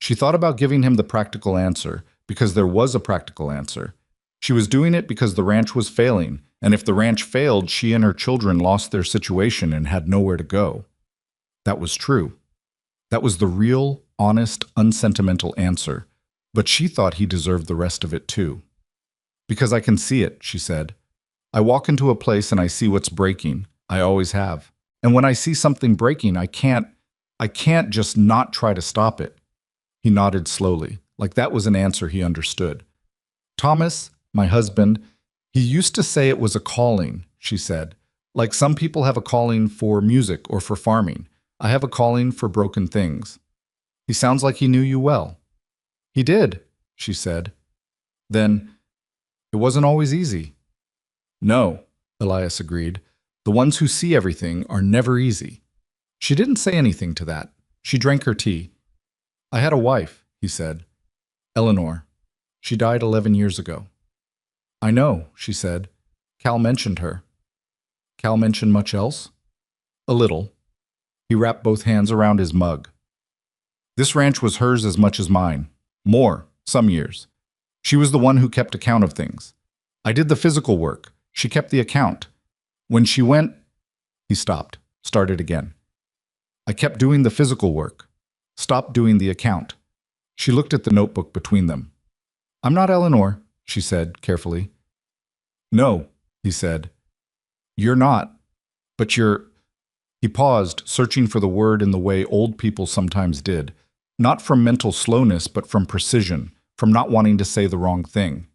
She thought about giving him the practical answer, because there was a practical answer. She was doing it because the ranch was failing, and if the ranch failed, she and her children lost their situation and had nowhere to go. That was true. That was the real, honest, unsentimental answer, but she thought he deserved the rest of it too. Because I can see it, she said. I walk into a place and I see what's breaking. I always have. And when I see something breaking, I can't just not try to stop it. He nodded slowly, like that was an answer he understood. Thomas, my husband, he used to say it was a calling, she said. Like some people have a calling for music or for farming. I have a calling for broken things. He sounds like he knew you well. He did, she said. Then, it wasn't always easy. No, Elias agreed. The ones who see everything are never easy. She didn't say anything to that. She drank her tea. I had a wife, he said. Eleanor. She died 11 years ago. I know, she said. Cal mentioned her. Cal mentioned much else? A little. He wrapped both hands around his mug. This ranch was hers as much as mine. More, some years. She was the one who kept account of things. I did the physical work. She kept the account. When she went, he stopped, started again. I kept doing the physical work. Stopped doing the account. She looked at the notebook between them. I'm not Eleanor, she said carefully. No, he said. You're not, but you're... He paused, searching for the word in the way old people sometimes did, not from mental slowness, but from precision, from not wanting to say the wrong thing.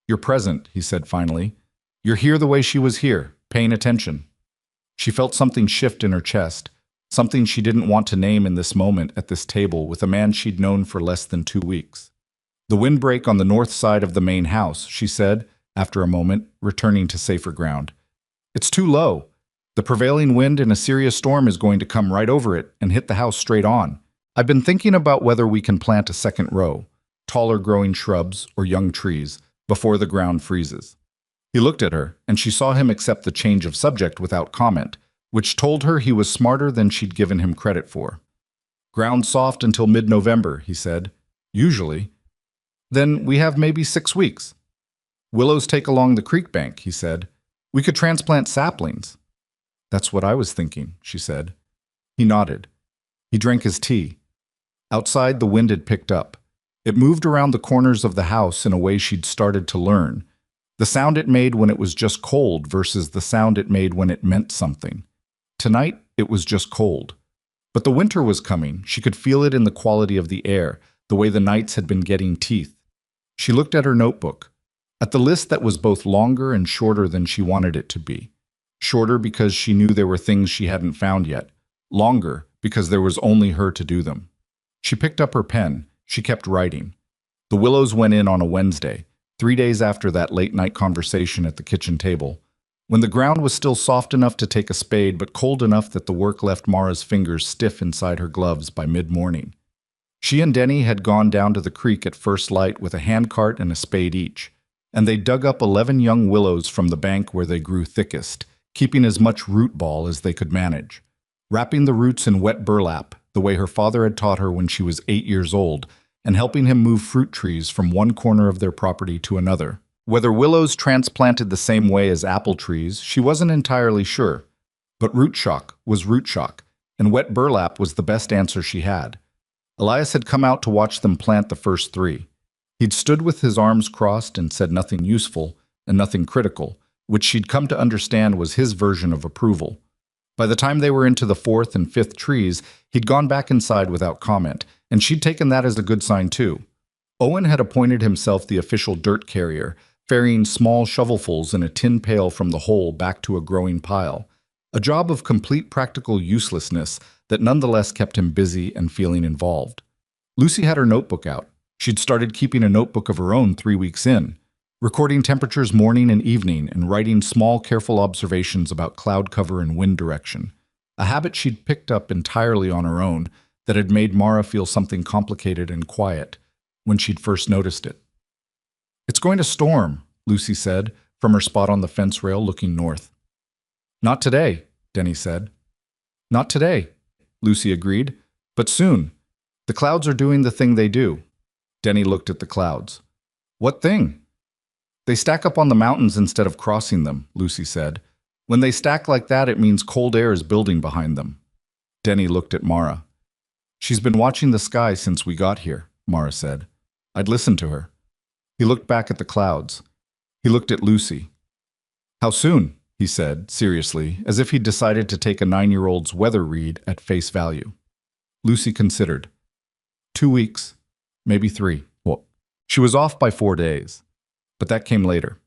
You're present, he said finally. You're here the way she was here, paying attention. She felt something shift in her chest, something she didn't want to name in this moment at this table with a man she'd known for less than 2 weeks. The windbreak on the north side of the main house, she said, after a moment, returning to safer ground. It's too low. The prevailing wind in a serious storm is going to come right over it and hit the house straight on. I've been thinking about whether we can plant a second row, taller growing shrubs or young trees, before the ground freezes. He looked at her, and she saw him accept the change of subject without comment, which told her he was smarter than she'd given him credit for. Ground soft until mid-November, he said. Usually. Then we have maybe 6 weeks. Willows take along the creek bank, he said. We could transplant saplings. That's what I was thinking, she said. He nodded. He drank his tea. Outside, the wind had picked up. It moved around the corners of the house in a way she'd started to learn. The sound it made when it was just cold versus the sound it made when it meant something. Tonight, it was just cold. But the winter was coming. She could feel it in the quality of the air, the way the nights had been getting teeth. She looked at her notebook, at the list that was both longer and shorter than she wanted it to be. Shorter because she knew there were things she hadn't found yet. Longer because there was only her to do them. She picked up her pen. She kept writing. The Willows went in on a Wednesday, 3 days after that late-night conversation at the kitchen table, when the ground was still soft enough to take a spade but cold enough that the work left Mara's fingers stiff inside her gloves by mid-morning. She and Denny had gone down to the creek at first light with a handcart and a spade each, and they dug up 11 young willows from the bank where they grew thickest, keeping as much root ball as they could manage, wrapping the roots in wet burlap, the way her father had taught her when she was 8 years old, and helping him move fruit trees from one corner of their property to another. Whether willows transplanted the same way as apple trees, she wasn't entirely sure. But root shock was root shock, and wet burlap was the best answer she had. Elias had come out to watch them plant the first 3. He'd stood with his arms crossed and said nothing useful and nothing critical, which she'd come to understand was his version of approval. By the time they were into the 4th and 5th trees, he'd gone back inside without comment, and she'd taken that as a good sign too. Owen had appointed himself the official dirt carrier, ferrying small shovelfuls in a tin pail from the hole back to a growing pile, a job of complete practical uselessness that nonetheless kept him busy and feeling involved. Lucy had her notebook out. She'd started keeping a notebook of her own 3 weeks in, recording temperatures morning and evening and writing small, careful observations about cloud cover and wind direction, a habit she'd picked up entirely on her own that had made Mara feel something complicated and quiet when she'd first noticed it. "It's going to storm," Lucy said, from her spot on the fence rail looking north. "Not today," Denny said. "Not today," Lucy agreed, "but soon. The clouds are doing the thing they do." Denny looked at the clouds. "What thing?" "They stack up on the mountains instead of crossing them," Lucy said. "When they stack like that, it means cold air is building behind them." Denny looked at Mara. "She's been watching the sky since we got here," Mara said. "I'd listen to her." He looked back at the clouds. He looked at Lucy. "How soon?" he said, seriously, as if he'd decided to take a 9-year-old's weather read at face value. Lucy considered. 2 weeks, maybe 3. Well, she was off by 4 days. But that came later.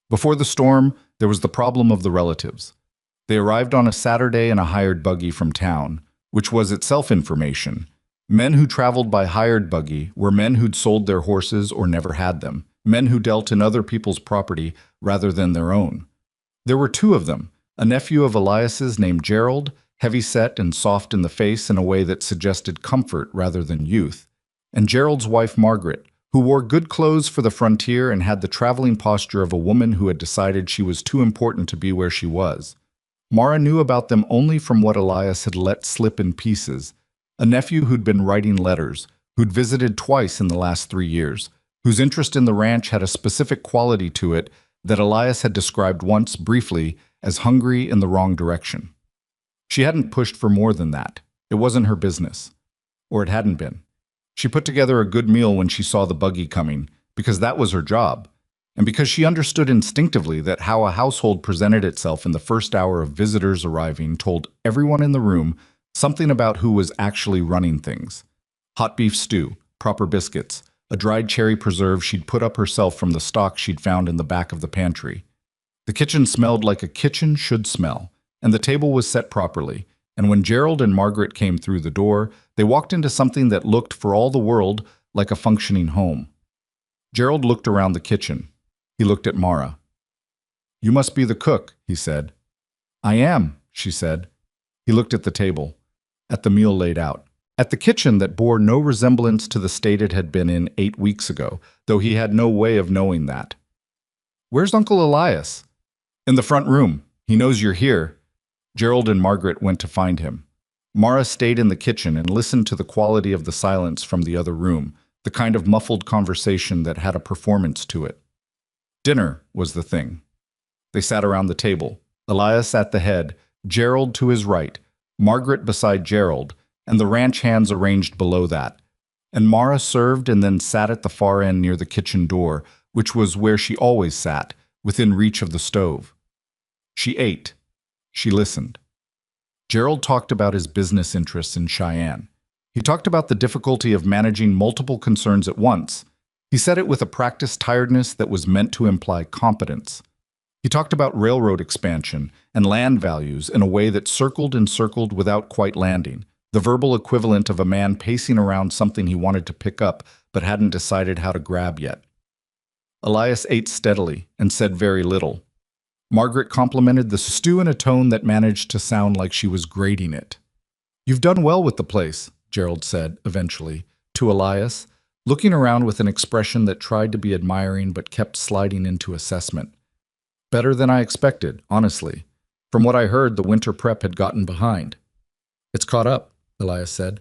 Before the storm, there was the problem of the relatives. They arrived on a Saturday in a hired buggy from town, which was itself information. Men who traveled by hired buggy were men who'd sold their horses or never had them, men who dealt in other people's property rather than their own. There were 2 of them, a nephew of Elias's named Gerald, heavy-set and soft in the face in a way that suggested comfort rather than youth, and Gerald's wife Margaret, who wore good clothes for the frontier and had the traveling posture of a woman who had decided she was too important to be where she was. Mara knew about them only from what Elias had let slip in pieces, a nephew who'd been writing letters, who'd visited twice in the last 3 years, whose interest in the ranch had a specific quality to it that Elias had described once, briefly, as hungry in the wrong direction. She hadn't pushed for more than that. It wasn't her business. Or it hadn't been. She put together a good meal when she saw the buggy coming, because that was her job, and because she understood instinctively that how a household presented itself in the first hour of visitors arriving told everyone in the room something about who was actually running things. Hot beef stew, proper biscuits, a dried cherry preserve she'd put up herself from the stock she'd found in the back of the pantry. The kitchen smelled like a kitchen should smell, and the table was set properly, and when Gerald and Margaret came through the door, they walked into something that looked for all the world like a functioning home. Gerald looked around the kitchen. He looked at Mara. "You must be the cook," he said. "I am," she said. He looked at the table, at the meal laid out, at the kitchen that bore no resemblance to the state it had been in 8 weeks ago, though he had no way of knowing that. "Where's Uncle Elias?" "In the front room. He knows you're here." Gerald and Margaret went to find him. Mara stayed in the kitchen and listened to the quality of the silence from the other room, the kind of muffled conversation that had a performance to it. Dinner was the thing. They sat around the table, Elias at the head, Gerald to his right, Margaret beside Gerald, and the ranch hands arranged below that. And Mara served and then sat at the far end near the kitchen door, which was where she always sat, within reach of the stove. She ate. She listened. Gerald talked about his business interests in Cheyenne. He talked about the difficulty of managing multiple concerns at once. He said it with a practiced tiredness that was meant to imply competence. He talked about railroad expansion and land values in a way that circled and circled without quite landing, the verbal equivalent of a man pacing around something he wanted to pick up but hadn't decided how to grab yet. Elias ate steadily and said very little. Margaret complimented the stew in a tone that managed to sound like she was grading it. "You've done well with the place," Gerald said, eventually, to Elias, looking around with an expression that tried to be admiring but kept sliding into assessment. "Better than I expected, honestly. From what I heard, the winter prep had gotten behind." "It's caught up," Elias said.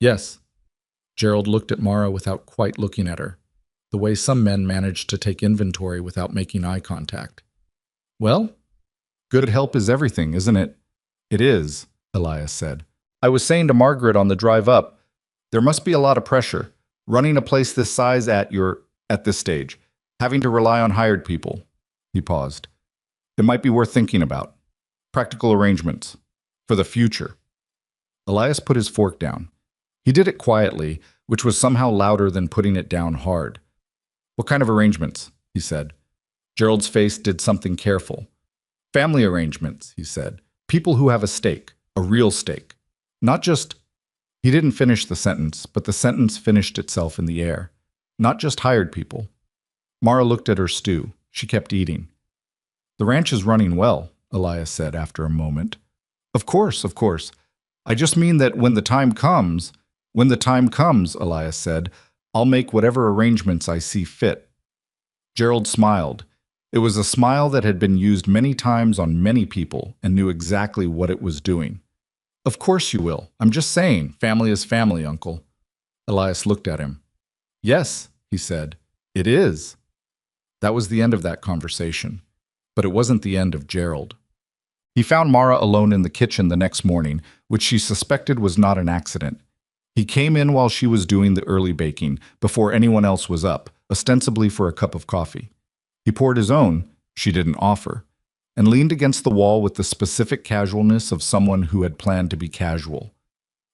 "Yes." Gerald looked at Mara without quite looking at her, the way some men manage to take inventory without making eye contact. "Well, good help is everything, isn't it?" "It is," Elias said. "I was saying to Margaret on the drive up, there must be a lot of pressure, running a place this size at this stage, having to rely on hired people." He paused. "It might be worth thinking about. Practical arrangements. For the future." Elias put his fork down. He did it quietly, which was somehow louder than putting it down hard. "What kind of arrangements?" he said. Gerald's face did something careful. "Family arrangements," he said. "People who have a stake, a real stake. Not just—" He didn't finish the sentence, but the sentence finished itself in the air. "Not just hired people." Mara looked at her stew. She kept eating. "The ranch is running well," Elias said after a moment. Of course, of course. I just mean that when the time comes, Elias said, "I'll make whatever arrangements I see fit." Gerald smiled. It was a smile that had been used many times on many people and knew exactly what it was doing. "Of course you will. I'm just saying, family is family, Uncle." Elias looked at him. "Yes," he said, "it is." That was the end of that conversation. But it wasn't the end of Gerald. He found Mara alone in the kitchen the next morning, which she suspected was not an accident. He came in while she was doing the early baking, before anyone else was up, ostensibly for a cup of coffee. He poured his own, she didn't offer, and leaned against the wall with the specific casualness of someone who had planned to be casual.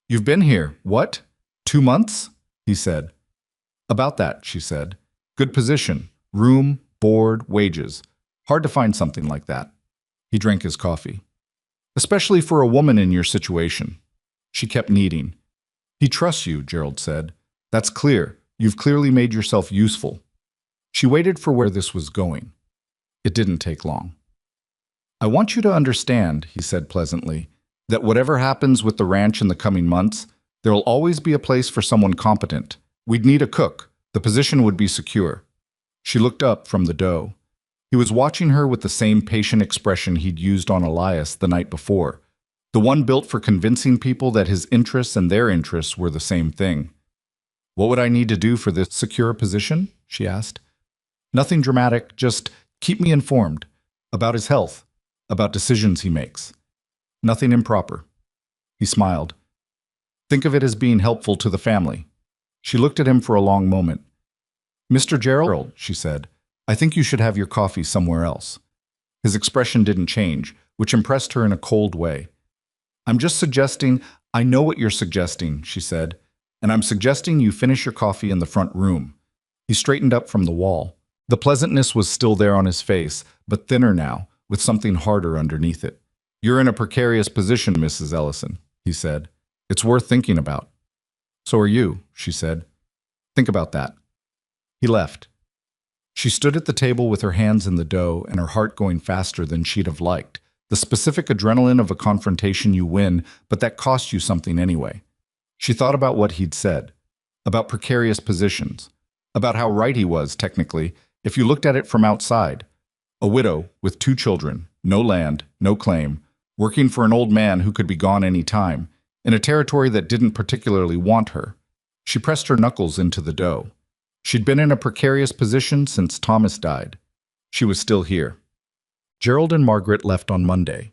"You've been here, what? 2 months?" he said. "About that," she said. "Good position. Room, board, wages. Hard to find something like that." He drank his coffee. "Especially for a woman in your situation." She kept kneading. "He trusts you," Gerald said. "That's clear. You've clearly made yourself useful." She waited for where this was going. It didn't take long. "I want you to understand," he said pleasantly, "that whatever happens with the ranch in the coming months, there will always be a place for someone competent. We'd need a cook. The position would be secure." She looked up from the dough. He was watching her with the same patient expression he'd used on Elias the night before, the one built for convincing people that his interests and their interests were the same thing. "What would I need to do for this secure position?" she asked. "Nothing dramatic, just keep me informed. About his health, about decisions he makes. Nothing improper." He smiled. "Think of it as being helpful to the family." She looked at him for a long moment. "Mr. Gerald," she said, "I think you should have your coffee somewhere else." His expression didn't change, which impressed her in a cold way. "I'm just suggesting—" "I know what you're suggesting," she said, "and I'm suggesting you finish your coffee in the front room." He straightened up from the wall. The pleasantness was still there on his face, but thinner now, with something harder underneath it. You're in a precarious position, Mrs. Ellison, he said. It's worth thinking about. So are you, she said. Think about that. He left. She stood at the table with her hands in the dough and her heart going faster than she'd have liked. The specific adrenaline of a confrontation you win, but that cost you something anyway. She thought about what he'd said, about precarious positions, about how right he was, technically, if you looked at it from outside. A widow with 2 children, no land, no claim, working for an old man who could be gone any time, in a territory that didn't particularly want her. She pressed her knuckles into the dough. She'd been in a precarious position since Thomas died. She was still here. Gerald and Margaret left on Monday.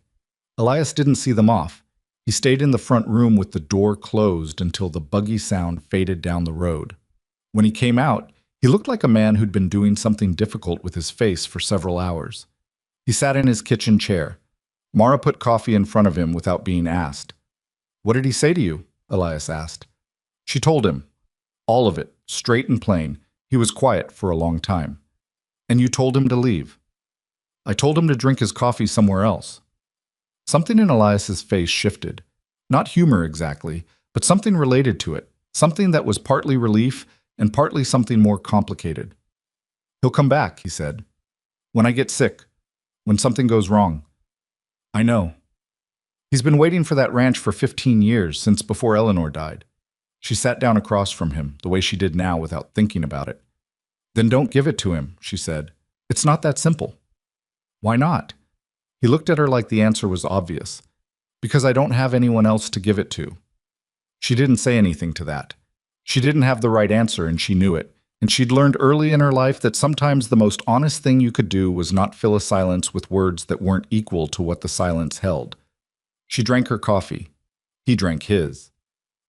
Elias didn't see them off. He stayed in the front room with the door closed until the buggy sound faded down the road. When he came out, he looked like a man who'd been doing something difficult with his face for several hours. He sat in his kitchen chair. Mara put coffee in front of him without being asked. "What did he say to you?" Elias asked. She told him. All of it, straight and plain. He was quiet for a long time. "And you told him to leave?" "I told him to drink his coffee somewhere else." Something in Elias's face shifted. Not humor exactly, but something related to it. Something that was partly relief and partly something more complicated. "He'll come back," he said. "When I get sick. When something goes wrong." "I know. He's been waiting for that ranch for 15 years, since before Eleanor died." She sat down across from him, the way she did now without thinking about it. "Then don't give it to him," she said. "It's not that simple." "Why not?" He looked at her like the answer was obvious. "Because I don't have anyone else to give it to." She didn't say anything to that. She didn't have the right answer, and she knew it. And she'd learned early in her life that sometimes the most honest thing you could do was not fill a silence with words that weren't equal to what the silence held. She drank her coffee. He drank his.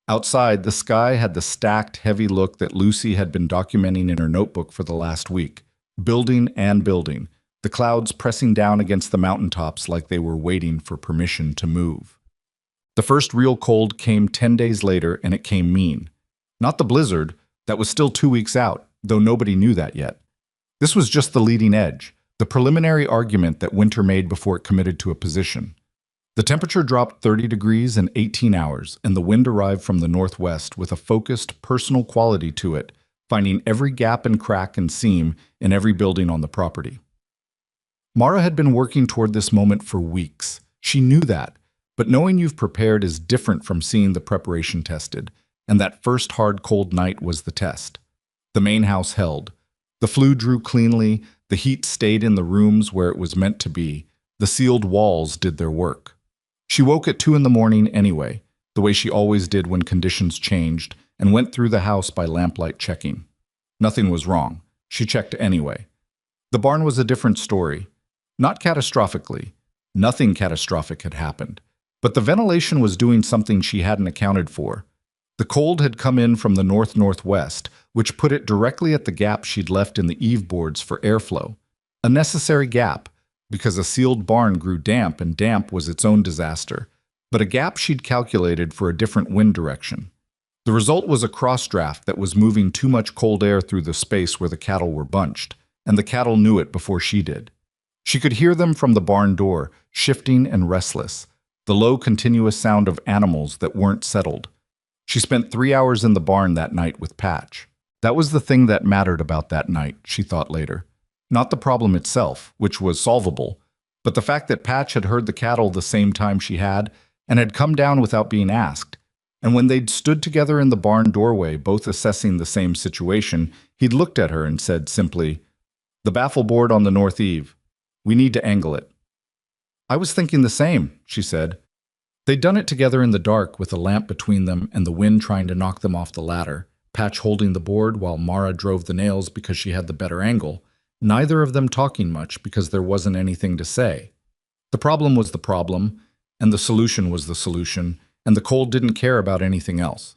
Outside, the sky had the stacked, heavy look that Lucy had been documenting in her notebook for the last week. Building and building, the clouds pressing down against the mountaintops like they were waiting for permission to move. The first real cold came 10 days later, and it came mean. Not the blizzard, that was still 2 weeks out, though nobody knew that yet. This was just the leading edge, the preliminary argument that winter made before it committed to a position. The temperature dropped 30 degrees in 18 hours, and the wind arrived from the northwest with a focused, personal quality to it, finding every gap and crack and seam in every building on the property. Mara had been working toward this moment for weeks. She knew that, but knowing you've prepared is different from seeing the preparation tested, and that first hard cold night was the test. The main house held. The flue drew cleanly, the heat stayed in the rooms where it was meant to be, the sealed walls did their work. She woke at 2 in the morning anyway, the way she always did when conditions changed, and went through the house by lamplight checking. Nothing was wrong. She checked anyway. The barn was a different story. Not catastrophically. Nothing catastrophic had happened. But the ventilation was doing something she hadn't accounted for. The cold had come in from the north-northwest, which put it directly at the gap she'd left in the eave boards for airflow. A necessary gap, because a sealed barn grew damp, and damp was its own disaster, but a gap she'd calculated for a different wind direction. The result was a cross-draft that was moving too much cold air through the space where the cattle were bunched, and the cattle knew it before she did. She could hear them from the barn door, shifting and restless, the low, continuous sound of animals that weren't settled. She spent 3 hours in the barn that night with Patch. That was the thing that mattered about that night, she thought later. Not the problem itself, which was solvable, but the fact that Patch had heard the cattle the same time she had, and had come down without being asked. And when they'd stood together in the barn doorway, both assessing the same situation, he'd looked at her and said simply, "The baffle board on the north eave. We need to angle it." "I was thinking the same," she said. They'd done it together in the dark with a lamp between them and the wind trying to knock them off the ladder, Patch holding the board while Mara drove the nails because she had the better angle, neither of them talking much because there wasn't anything to say. The problem was the problem, and the solution was the solution, and the cold didn't care about anything else.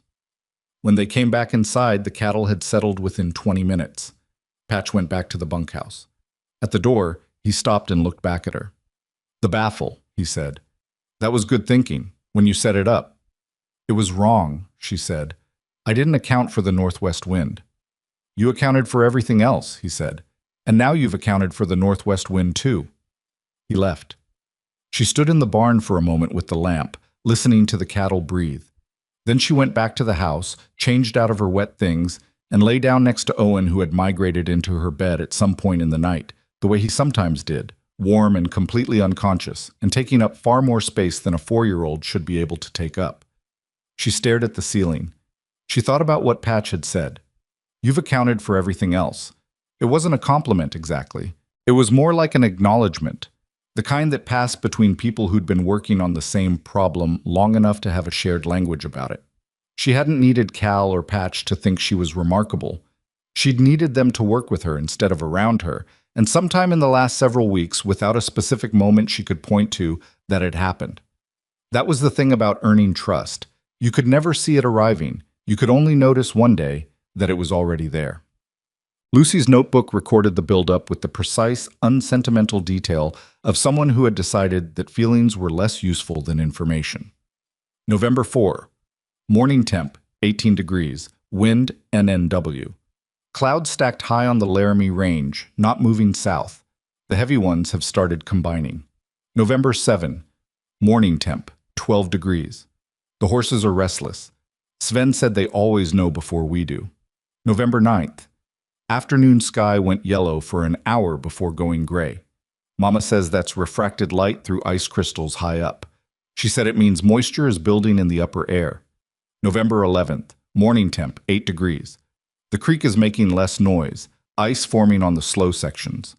When they came back inside, the cattle had settled within 20 minutes. Patch went back to the bunkhouse. At the door, he stopped and looked back at her. "The baffle," he said. "That was good thinking, when you set it up." "It was wrong," she said. "I didn't account for the northwest wind." "You accounted for everything else," he said. "And now you've accounted for the northwest wind too." He left. She stood in the barn for a moment with the lamp, listening to the cattle breathe. Then she went back to the house, changed out of her wet things, and lay down next to Owen, who had migrated into her bed at some point in the night, the way he sometimes did, warm and completely unconscious, and taking up far more space than a 4-year-old should be able to take up. She stared at the ceiling. She thought about what Patch had said. "You've accounted for everything else." It wasn't a compliment exactly. It was more like an acknowledgement, the kind that passed between people who'd been working on the same problem long enough to have a shared language about it. She hadn't needed Cal or Patch to think she was remarkable. She'd needed them to work with her instead of around her, and sometime in the last several weeks, without a specific moment she could point to, that had happened. That was the thing about earning trust. You could never see it arriving. You could only notice one day that it was already there. Lucy's notebook recorded the build-up with the precise, unsentimental detail of someone who had decided that feelings were less useful than information. November 4. Morning temp, 18 degrees, wind NNW. Clouds stacked high on the Laramie Range, not moving south. The heavy ones have started combining. November 7. Morning temp, 12 degrees. The horses are restless. Sven said they always know before we do. November 9th. Afternoon sky went yellow for an hour before going gray. Mama says that's refracted light through ice crystals high up. She said it means moisture is building in the upper air. November 11th. Morning temp, 8 degrees. The creek is making less noise, ice forming on the slow sections.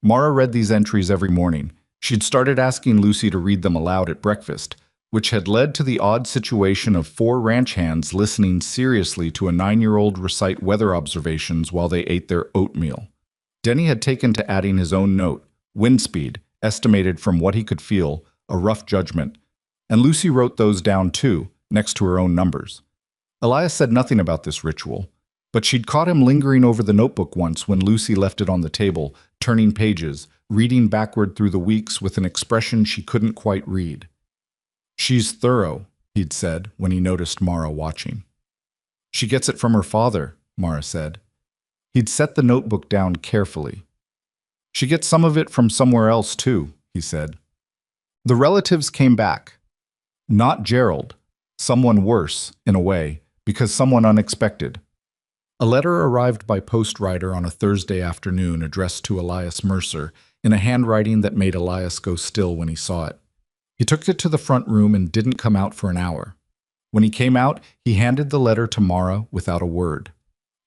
Mara read these entries every morning. She'd started asking Lucy to read them aloud at breakfast, which had led to the odd situation of 4 ranch hands listening seriously to a 9-year-old recite weather observations while they ate their oatmeal. Denny had taken to adding his own note, wind speed, estimated from what he could feel, a rough judgment, and Lucy wrote those down too, next to her own numbers. Elias said nothing about this ritual, but she'd caught him lingering over the notebook once when Lucy left it on the table, turning pages, reading backward through the weeks with an expression she couldn't quite read. "She's thorough," he'd said when he noticed Mara watching. "She gets it from her father," Mara said. He'd set the notebook down carefully. "She gets some of it from somewhere else too," he said. The relatives came back. Not Gerald, someone worse, in a way, because someone unexpected. A letter arrived by post-rider on a Thursday afternoon addressed to Elias Mercer in a handwriting that made Elias go still when he saw it. He took it to the front room and didn't come out for an hour. When he came out, he handed the letter to Mara without a word.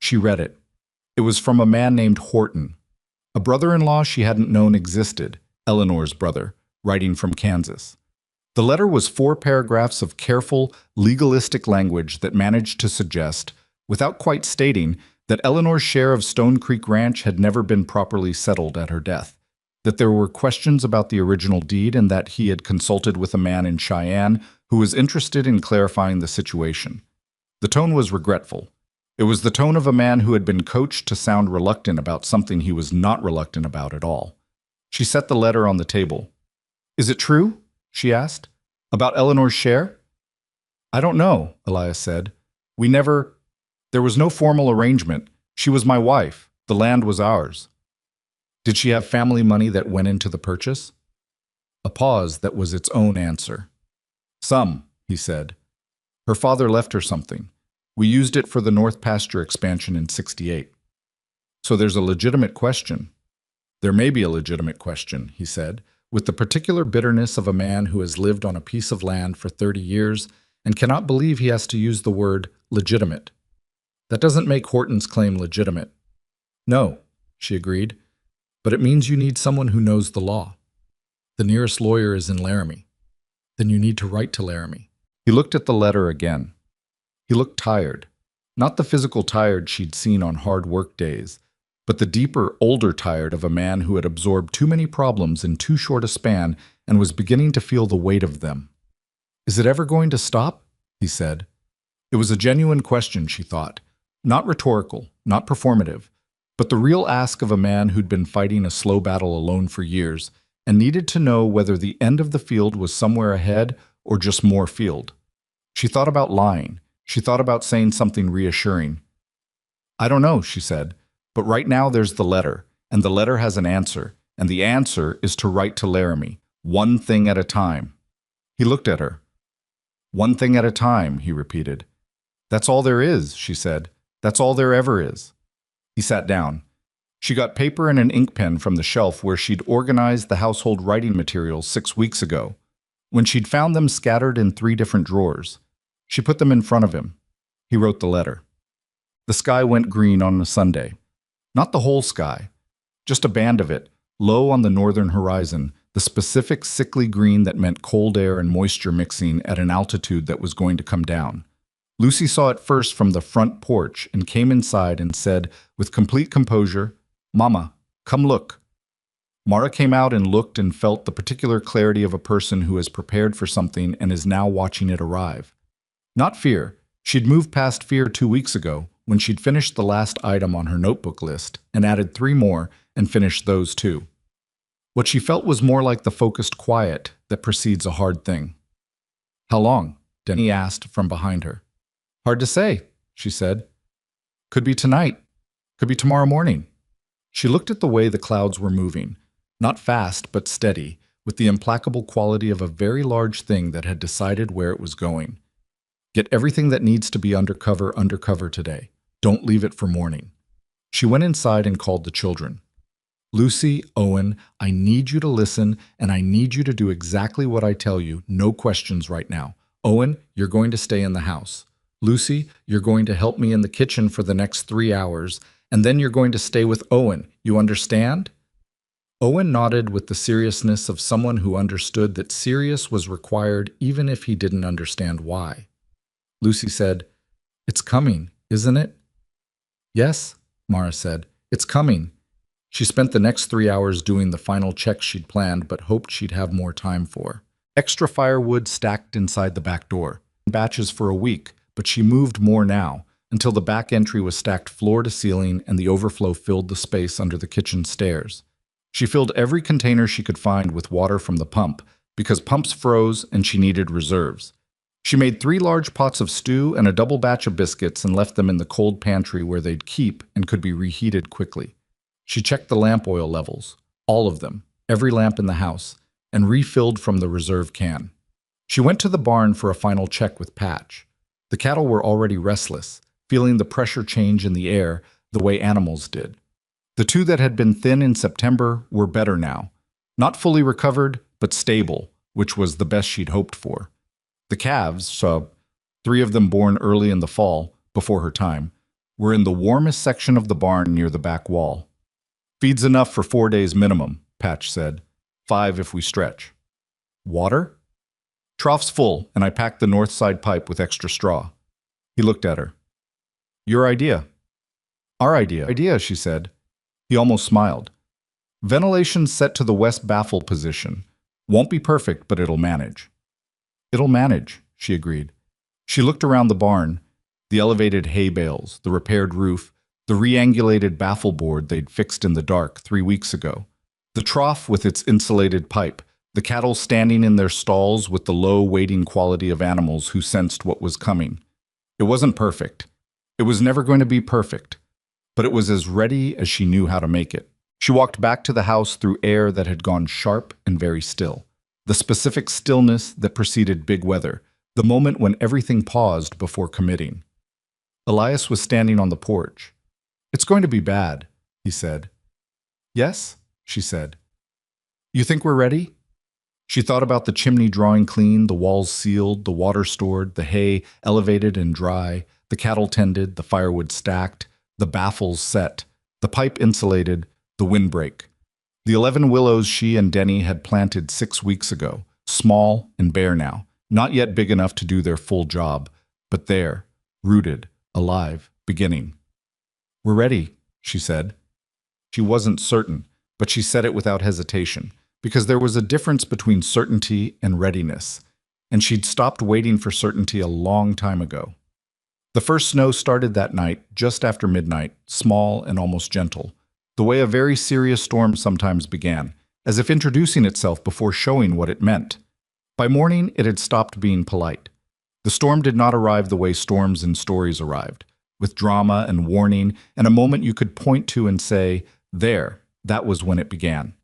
She read it. It was from a man named Horton, a brother-in-law she hadn't known existed, Eleanor's brother, writing from Kansas. The letter was 4 paragraphs of careful, legalistic language that managed to suggest, without quite stating, that Eleanor's share of Stone Creek Ranch had never been properly settled at her death, that there were questions about the original deed and that he had consulted with a man in Cheyenne who was interested in clarifying the situation. The tone was regretful. It was the tone of a man who had been coached to sound reluctant about something he was not reluctant about at all. She set the letter on the table. "Is it true?" she asked. "About Eleanor's share?" "I don't know," Elias said. There was no formal arrangement. She was my wife. The land was ours." "Did she have family money that went into the purchase?" A pause that was its own answer. "Some," he said. "Her father left her something. We used it for the North Pasture expansion in '68. "So there's a legitimate question." "There may be a legitimate question," he said, with the particular bitterness of a man who has lived on a piece of land for 30 years and cannot believe he has to use the word legitimate. "That doesn't make Horton's claim legitimate." "No," she agreed, "but it means you need someone who knows the law. The nearest lawyer is in Laramie. Then you need to write to Laramie." He looked at the letter again. He looked tired. Not the physical tired she'd seen on hard work days, but the deeper, older tired of a man who had absorbed too many problems in too short a span and was beginning to feel the weight of them. "Is it ever going to stop?" he said. It was a genuine question, she thought. Not rhetorical, not performative, but the real ask of a man who'd been fighting a slow battle alone for years and needed to know whether the end of the field was somewhere ahead or just more field. She thought about lying. She thought about saying something reassuring. "I don't know," she said, "but right now there's the letter, and the letter has an answer, and the answer is to write to Laramie. One thing at a time. He looked at her. One thing at a time, he repeated. That's all there is, she said. That's all there ever is. He sat down. She got paper and an ink pen from the shelf where she'd organized the household writing materials 6 weeks ago, when she'd found them scattered in 3 different drawers. She put them in front of him. He wrote the letter. The sky went green on a Sunday. Not the whole sky, just a band of it, low on the northern horizon, the specific sickly green that meant cold air and moisture mixing at an altitude that was going to come down. Lucy saw it first from the front porch and came inside and said, with complete composure, "Mama, come look." Mara came out and looked and felt the particular clarity of a person who has prepared for something and is now watching it arrive. Not fear. She'd moved past fear 2 weeks ago, when she'd finished the last item on her notebook list and added 3 more and finished those too. What she felt was more like the focused quiet that precedes a hard thing. "How long?" Denny asked from behind her. "Hard to say," she said. "Could be tonight. Could be tomorrow morning." She looked at the way the clouds were moving, not fast but steady, with the implacable quality of a very large thing that had decided where it was going. Get everything that needs to be undercover today. Don't leave it for morning. She went inside and called the children. "Lucy, Owen, I need you to listen, and I need you to do exactly what I tell you, no questions right now. Owen, you're going to stay in the house. Lucy, you're going to help me in the kitchen for the next 3 hours, and then you're going to stay with Owen. You understand?" Owen nodded with the seriousness of someone who understood that serious was required even if he didn't understand why. Lucy said, "It's coming, isn't it?" "Yes," Mara said. "It's coming." She spent the next 3 hours doing the final checks she'd planned but hoped she'd have more time for. Extra firewood stacked inside the back door. Batches for a week, but she moved more now, until the back entry was stacked floor to ceiling and the overflow filled the space under the kitchen stairs. She filled every container she could find with water from the pump, because pumps froze and she needed reserves. She made 3 large pots of stew and a double batch of biscuits and left them in the cold pantry where they'd keep and could be reheated quickly. She checked the lamp oil levels, all of them, every lamp in the house, and refilled from the reserve can. She went to the barn for a final check with Patch. The cattle were already restless, feeling the pressure change in the air the way animals did. The 2 that had been thin in September were better now. Not fully recovered, but stable, which was the best she'd hoped for. The calves, 3 of them born early in the fall, before her time, were in the warmest section of the barn near the back wall. "Feed's enough for 4 days minimum," Patch said. 5 if we stretch. "Water?" "Trough's full, and I packed the north side pipe with extra straw." He looked at her. "Your idea." "Our idea," she said. He almost smiled. "Ventilation set to the west baffle position. Won't be perfect, but it'll manage." "It'll manage," she agreed. She looked around the barn, the elevated hay bales, the repaired roof, the re-angulated baffle board they'd fixed in the dark 3 weeks ago, the trough with its insulated pipe, the cattle standing in their stalls with the low waiting quality of animals who sensed what was coming. It wasn't perfect. It was never going to be perfect, but it was as ready as she knew how to make it. She walked back to the house through air that had gone sharp and very still. The specific stillness that preceded big weather, the moment when everything paused before committing. Elias was standing on the porch. "It's going to be bad," he said. "Yes," she said. "You think we're ready?" She thought about the chimney drawing clean, the walls sealed, the water stored, the hay elevated and dry, the cattle tended, the firewood stacked, the baffles set, the pipe insulated, the windbreak. The 11 willows she and Denny had planted 6 weeks ago, small and bare now, not yet big enough to do their full job, but there, rooted, alive, beginning. "We're ready," she said. She wasn't certain, but she said it without hesitation, because there was a difference between certainty and readiness, and she'd stopped waiting for certainty a long time ago. The first snow started that night, just after midnight, small and almost gentle, the way a very serious storm sometimes began, as if introducing itself before showing what it meant. By morning, it had stopped being polite. The storm did not arrive the way storms in stories arrived, with drama and warning, and a moment you could point to and say, "There, that was when it began."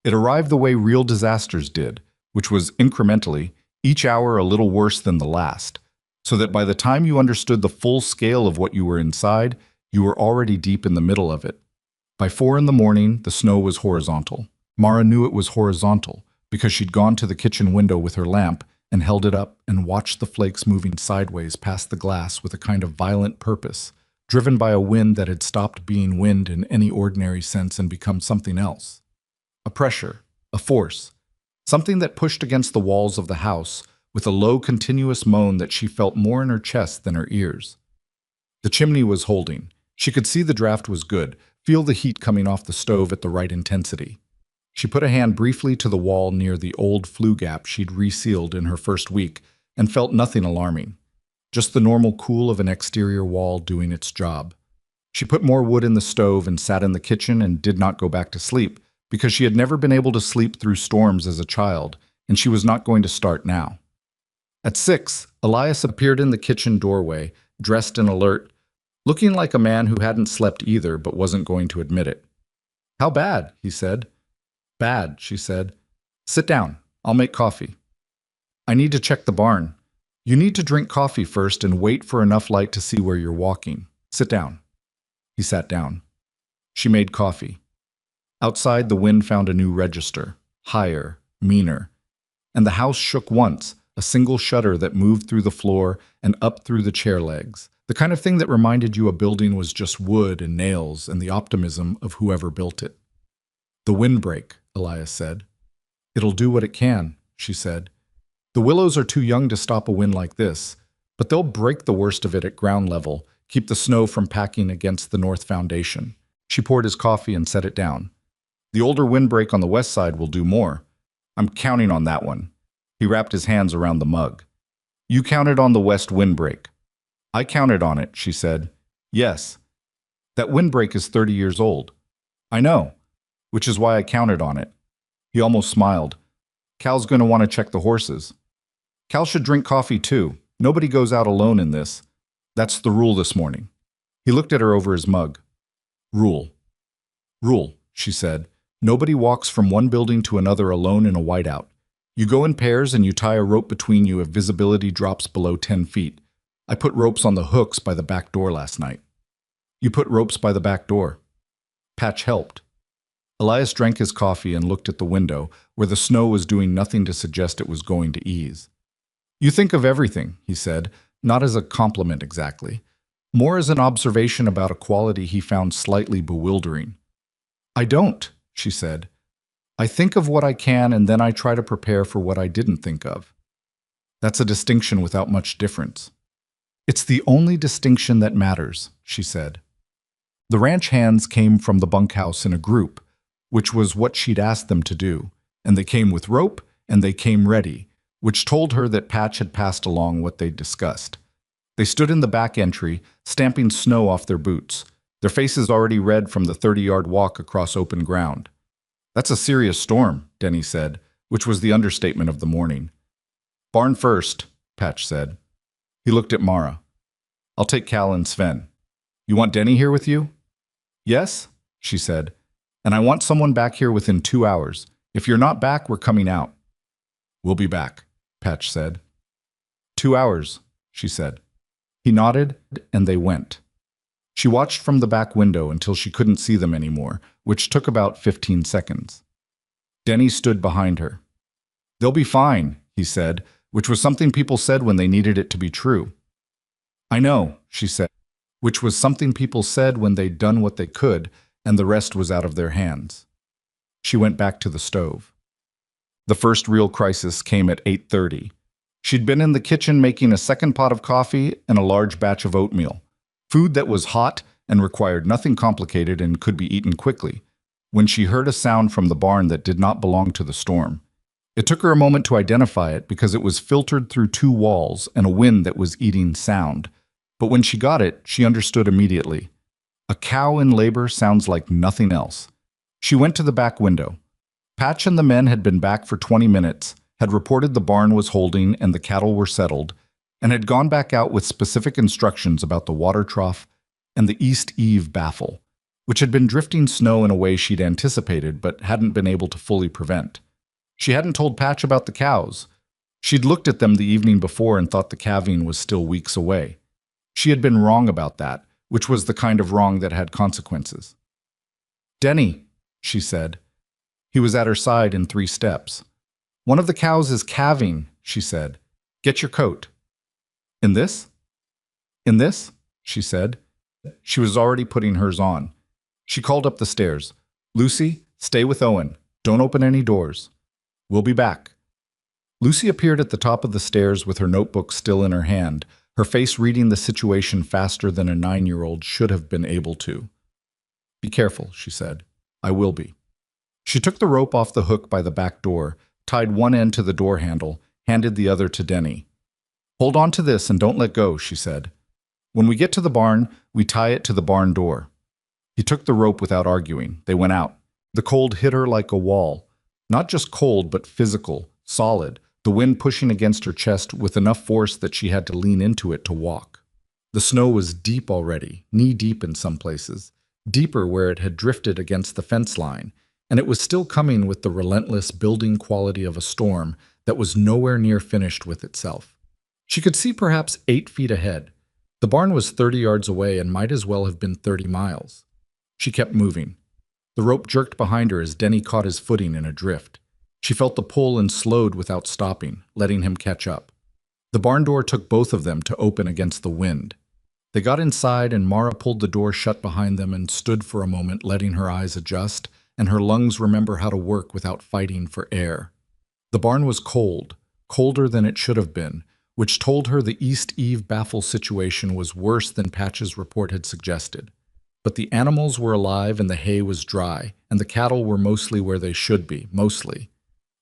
It arrived the way real disasters did, which was incrementally, each hour a little worse than the last, so that by the time you understood the full scale of what you were inside, you were already deep in the middle of it. By 4 in the morning, the snow was horizontal. Mara knew it was horizontal because she'd gone to the kitchen window with her lamp and held it up and watched the flakes moving sideways past the glass with a kind of violent purpose, driven by a wind that had stopped being wind in any ordinary sense and become something else. A pressure, a force, something that pushed against the walls of the house with a low, continuous moan that she felt more in her chest than her ears. The chimney was holding. She could see the draft was good, feel the heat coming off the stove at the right intensity. She put a hand briefly to the wall near the old flue gap she'd resealed in her first week and felt nothing alarming, just the normal cool of an exterior wall doing its job. She put more wood in the stove and sat in the kitchen and did not go back to sleep because she had never been able to sleep through storms as a child, and she was not going to start now. At 6, Elias appeared in the kitchen doorway, dressed and alert, looking like a man who hadn't slept either but wasn't going to admit it. "How bad?" he said. "Bad," she said. "Sit down. I'll make coffee." "I need to check the barn." "You need to drink coffee first and wait for enough light to see where you're walking. Sit down." He sat down. She made coffee. Outside, the wind found a new register, higher, meaner, and the house shook once, a single shudder that moved through the floor and up through the chair legs, the kind of thing that reminded you a building was just wood and nails and the optimism of whoever built it. "The windbreak," Elias said. "It'll do what it can," she said. "The willows are too young to stop a wind like this, but they'll break the worst of it at ground level, keep the snow from packing against the north foundation." She poured his coffee and set it down. "The older windbreak on the west side will do more. I'm counting on that one." He wrapped his hands around the mug. "You counted on the west windbreak." "I counted on it," she said. "Yes. That windbreak is 30 years old." "I know, which is why I counted on it." He almost smiled. "Cal's going to want to check the horses." "Cal should drink coffee too. Nobody goes out alone in this. That's the rule this morning." He looked at her over his mug. "Rule." "Rule," she said. "Nobody walks from one building to another alone in a whiteout. You go in pairs and you tie a rope between you if visibility drops below 10 feet. I put ropes on the hooks by the back door last night." "You put ropes by the back door." Patch helped. Elias drank his coffee and looked at the window, where the snow was doing nothing to suggest it was going to ease. "You think of everything," he said, not as a compliment exactly, more as an observation about a quality he found slightly bewildering. "I don't," she said. "I think of what I can and then I try to prepare for what I didn't think of. That's a distinction without much difference." "It's the only distinction that matters," she said. The ranch hands came from the bunkhouse in a group, which was what she'd asked them to do, and they came with rope and they came ready, which told her that Patch had passed along what they'd discussed. They stood in the back entry, stamping snow off their boots, their faces already red from the 30-yard walk across open ground. "That's a serious storm," Denny said, which was the understatement of the morning. "Barn first," Patch said. He looked at Mara. "I'll take Cal and Sven. You want Denny here with you?" "Yes," she said. "And I want someone back here within 2 hours. If you're not back, we're coming out." "We'll be back," Patch said. 2 hours, she said. He nodded, and they went. She watched from the back window until she couldn't see them anymore, which took about 15 seconds. Denny stood behind her. "They'll be fine," he said, which was something people said when they needed it to be true. "I know," she said, which was something people said when they'd done what they could, and the rest was out of their hands. She went back to the stove. The first real crisis came at 8:30. She'd been in the kitchen making a second pot of coffee and a large batch of oatmeal, food that was hot and required nothing complicated and could be eaten quickly, when she heard a sound from the barn that did not belong to the storm. It took her a moment to identify it because it was filtered through 2 walls and a wind that was eating sound. But when she got it, she understood immediately. A cow in labor sounds like nothing else. She went to the back window. Patch and the men had been back for 20 minutes, had reported the barn was holding and the cattle were settled, and had gone back out with specific instructions about the water trough and the east eave baffle. which had been drifting snow in a way she'd anticipated but hadn't been able to fully prevent. She hadn't told Patch about the cows. She'd looked at them the evening before and thought the calving was still weeks away. She had been wrong about that, which was the kind of wrong that had consequences. "Denny," she said. He was at her side in 3 steps. "One of the cows is calving," she said. "Get your coat." "In this?" "In this?" she said. She was already putting hers on. She called up the stairs. "Lucy, stay with Owen. Don't open any doors. We'll be back." Lucy appeared at the top of the stairs with her notebook still in her hand, her face reading the situation faster than a 9-year-old should have been able to. "Be careful," she said. "I will be." She took the rope off the hook by the back door, tied one end to the door handle, handed the other to Denny. "Hold on to this and don't let go," she said. "When we get to the barn, we tie it to the barn door." He took the rope without arguing. They went out. The cold hit her like a wall. Not just cold, but physical, solid, the wind pushing against her chest with enough force that she had to lean into it to walk. The snow was deep already, knee-deep in some places, deeper where it had drifted against the fence line, and it was still coming with the relentless building quality of a storm that was nowhere near finished with itself. She could see perhaps 8 feet ahead. The barn was 30 yards away and might as well have been 30 miles. She kept moving. The rope jerked behind her as Denny caught his footing in a drift. She felt the pull and slowed without stopping, letting him catch up. The barn door took both of them to open against the wind. They got inside and Mara pulled the door shut behind them and stood for a moment, letting her eyes adjust and her lungs remember how to work without fighting for air. The barn was cold, colder than it should have been, which told her the East Eve baffle situation was worse than Patch's report had suggested. But the animals were alive and the hay was dry, and the cattle were mostly where they should be, mostly.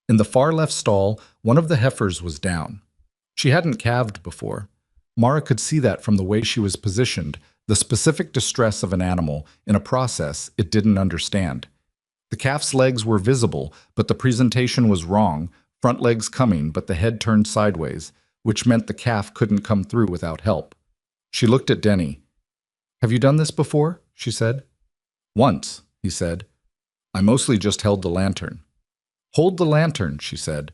In the far left stall, one of the heifers was down. She hadn't calved before. Mara could see that from the way she was positioned, the specific distress of an animal in a process it didn't understand. The calf's legs were visible, but the presentation was wrong, front legs coming, but the head turned sideways, which meant the calf couldn't come through without help. She looked at Denny. "Have you done this before?" she said. "Once," he said. "I mostly just held the lantern." "Hold the lantern," she said.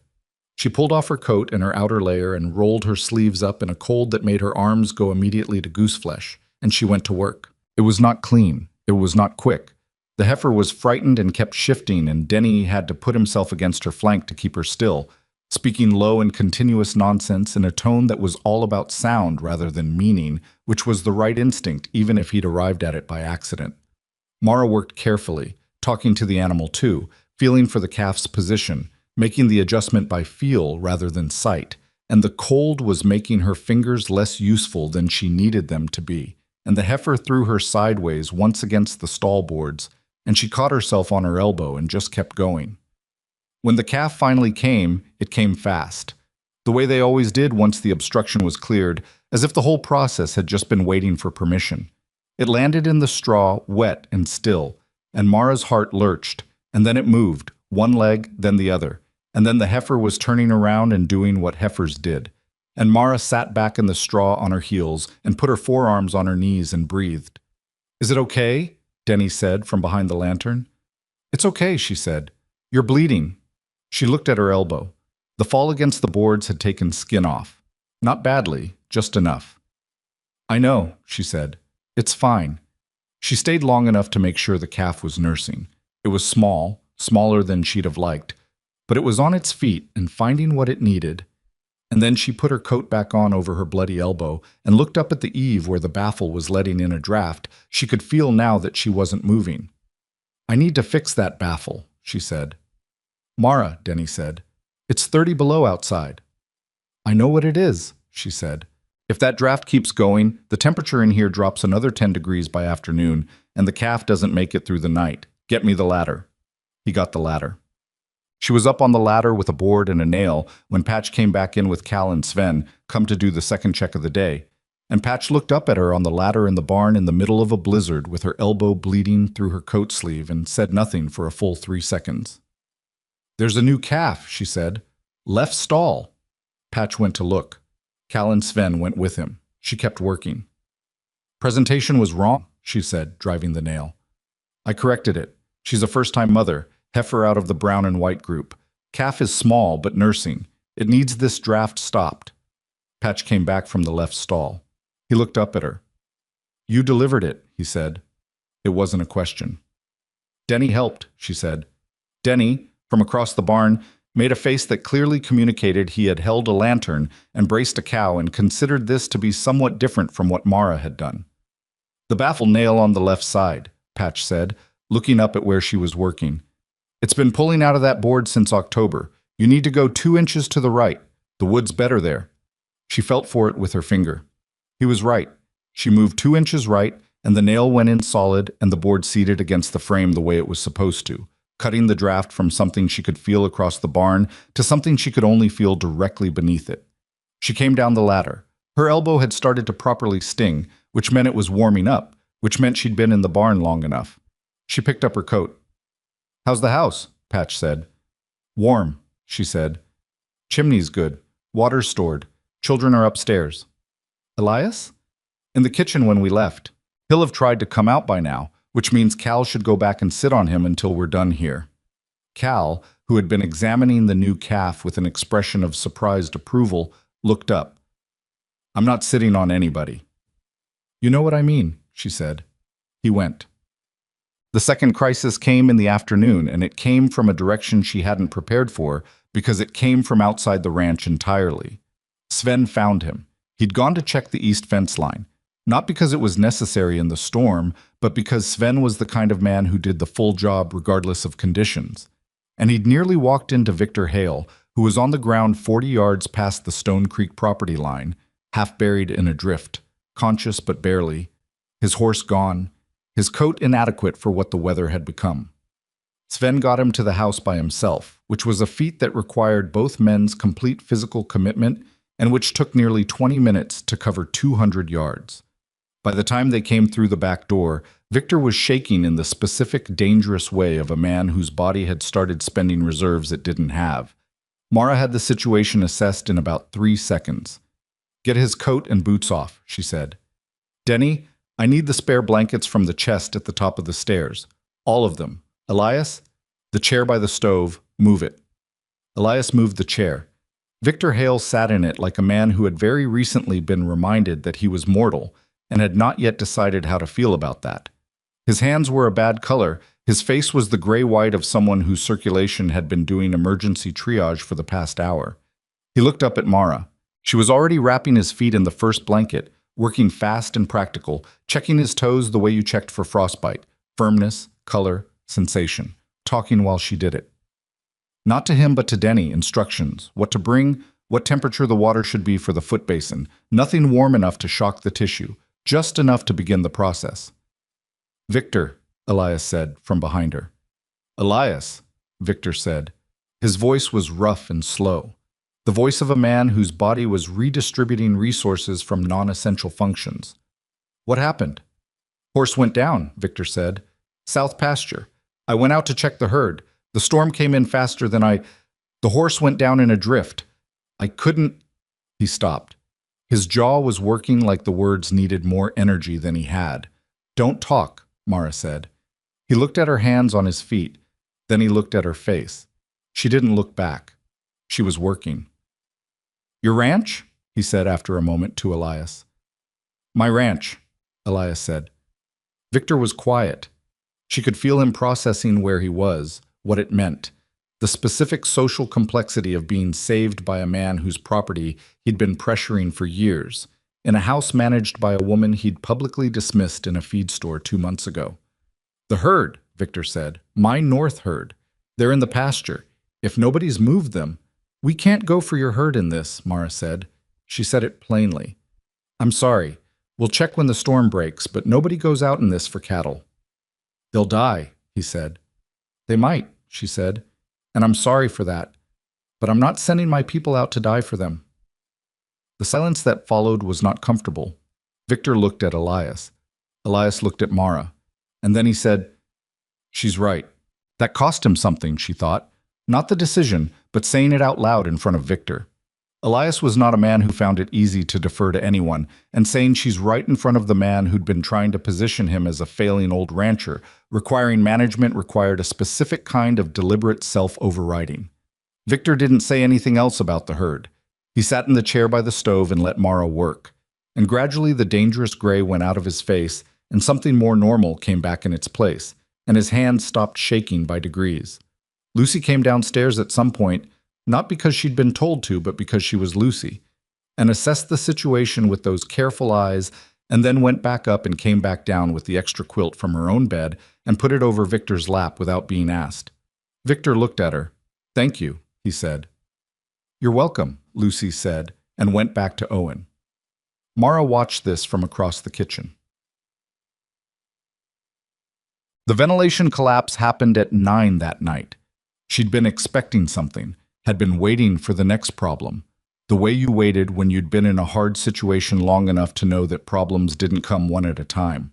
She pulled off her coat and her outer layer and rolled her sleeves up in a cold that made her arms go immediately to gooseflesh, and she went to work. It was not clean. It was not quick. The heifer was frightened and kept shifting, and Denny had to put himself against her flank to keep her still, speaking low and continuous nonsense in a tone that was all about sound rather than meaning, which was the right instinct even if he'd arrived at it by accident. Mara worked carefully, talking to the animal too, feeling for the calf's position, making the adjustment by feel rather than sight, and the cold was making her fingers less useful than she needed them to be, and the heifer threw her sideways once against the stall boards, and she caught herself on her elbow and just kept going. When the calf finally came, it came fast, the way they always did once the obstruction was cleared, as if the whole process had just been waiting for permission. It landed in the straw, wet and still, and Mara's heart lurched, and then it moved, one leg, then the other, and then the heifer was turning around and doing what heifers did. And Mara sat back in the straw on her heels and put her forearms on her knees and breathed. "Is it okay?" Denny said from behind the lantern. "It's okay," she said. "You're bleeding." She looked at her elbow. The fall against the boards had taken skin off. Not badly, just enough. "I know," she said. "It's fine." She stayed long enough to make sure the calf was nursing. It was small, smaller than she'd have liked, but it was on its feet and finding what it needed. And then she put her coat back on over her bloody elbow and looked up at the eave where the baffle was letting in a draft. She could feel now that she wasn't moving. "I need to fix that baffle," she said. "Mara," Denny said, "it's 30 below outside." "I know what it is," she said. "If that draft keeps going, the temperature in here drops another 10 degrees by afternoon, and the calf doesn't make it through the night. Get me the ladder." He got the ladder. She was up on the ladder with a board and a nail when Patch came back in with Cal and Sven, come to do the second check of the day. And Patch looked up at her on the ladder in the barn in the middle of a blizzard with her elbow bleeding through her coat sleeve and said nothing for a full 3 seconds. "There's a new calf," she said. "Left stall." Patch went to look. Cal and Sven went with him. She kept working. "Presentation was wrong," she said, driving the nail. I corrected it. She's a first-time mother, heifer out of the brown and white group. Calf is small, but nursing. It needs this draft stopped. Patch came back from the left stall. He looked up at her. You delivered it, he said. It wasn't a question. Denny helped, she said. Denny, from across the barn, made a face that clearly communicated he had held a lantern and braced a cow and considered this to be somewhat different from what Mara had done. The baffle nail on the left side, Patch said, looking up at where she was working. It's been pulling out of that board since October. You need to go 2 inches to the right. The wood's better there. She felt for it with her finger. He was right. She moved 2 inches right, and the nail went in solid and the board seated against the frame the way it was supposed to, cutting the draft from something she could feel across the barn to something she could only feel directly beneath it. She came down the ladder. Her elbow had started to properly sting, which meant it was warming up, which meant she'd been in the barn long enough. She picked up her coat. How's the house? Patch said. Warm, she said. Chimney's good. Water's stored. Children are upstairs. Elias? In the kitchen when we left. He'll have tried to come out by now, which means Cal should go back and sit on him until we're done here. Cal, who had been examining the new calf with an expression of surprised approval, looked up. I'm not sitting on anybody. You know what I mean, she said. He went. The second crisis came in the afternoon, and it came from a direction she hadn't prepared for because it came from outside the ranch entirely. Sven found him. He'd gone to check the east fence line, not because it was necessary in the storm, but because Sven was the kind of man who did the full job regardless of conditions. And he'd nearly walked into Victor Hale, who was on the ground 40 yards past the Stone Creek property line, half buried in a drift, conscious but barely, his horse gone, his coat inadequate for what the weather had become. Sven got him to the house by himself, which was a feat that required both men's complete physical commitment and which took nearly 20 minutes to cover 200 yards. By the time they came through the back door, Victor was shaking in the specific dangerous way of a man whose body had started spending reserves it didn't have. Mara had the situation assessed in about 3 seconds. Get his coat and boots off, she said. Denny, I need the spare blankets from the chest at the top of the stairs. All of them. Elias, the chair by the stove, move it. Elias moved the chair. Victor Hale sat in it like a man who had very recently been reminded that he was mortal and had not yet decided how to feel about that. His hands were a bad color. His face was the gray-white of someone whose circulation had been doing emergency triage for the past hour. He looked up at Mara. She was already wrapping his feet in the first blanket, working fast and practical, checking his toes the way you checked for frostbite, firmness, color, sensation, talking while she did it. Not to him but to Denny, instructions, what to bring, what temperature the water should be for the foot basin, nothing warm enough to shock the tissue, just enough to begin the process. Victor, Elias said from behind her. Elias, Victor said. His voice was rough and slow. The voice of a man whose body was redistributing resources from non-essential functions. What happened? Horse went down, Victor said. South pasture. I went out to check the herd. The storm came in faster than The horse went down in a drift. I couldn't... He stopped. His jaw was working like the words needed more energy than he had. Don't talk, Mara said. He looked at her hands on his feet. Then he looked at her face. She didn't look back. She was working. Your ranch? He said after a moment to Elias. My ranch, Elias said. Victor was quiet. She could feel him processing where he was, what it meant, the specific social complexity of being saved by a man whose property he'd been pressuring for years, in a house managed by a woman he'd publicly dismissed in a feed store 2 months ago. The herd, Victor said, my north herd. They're in the pasture. If nobody's moved them, we can't go for your herd in this, Mara said. She said it plainly. I'm sorry. We'll check when the storm breaks, but nobody goes out in this for cattle. They'll die, he said. They might, she said, and I'm sorry for that, but I'm not sending my people out to die for them. The silence that followed was not comfortable. Victor looked at Elias. Elias looked at Mara, and then he said, She's right. That cost him something, she thought. Not the decision, but saying it out loud in front of Victor. Elias was not a man who found it easy to defer to anyone, and saying she's right in front of the man who'd been trying to position him as a failing old rancher, requiring management required a specific kind of deliberate self-overriding. Victor didn't say anything else about the herd. He sat in the chair by the stove and let Mara work. And gradually the dangerous gray went out of his face, and something more normal came back in its place, and his hands stopped shaking by degrees. Lucy came downstairs at some point, not because she'd been told to, but because she was Lucy, and assessed the situation with those careful eyes, and then went back up and came back down with the extra quilt from her own bed and put it over Victor's lap without being asked. Victor looked at her. "Thank you," he said. "You're welcome," Lucy said, and went back to Owen. Mara watched this from across the kitchen. The ventilation collapse happened at 9 that night. She'd been expecting something, had been waiting for the next problem, the way you waited when you'd been in a hard situation long enough to know that problems didn't come one at a time.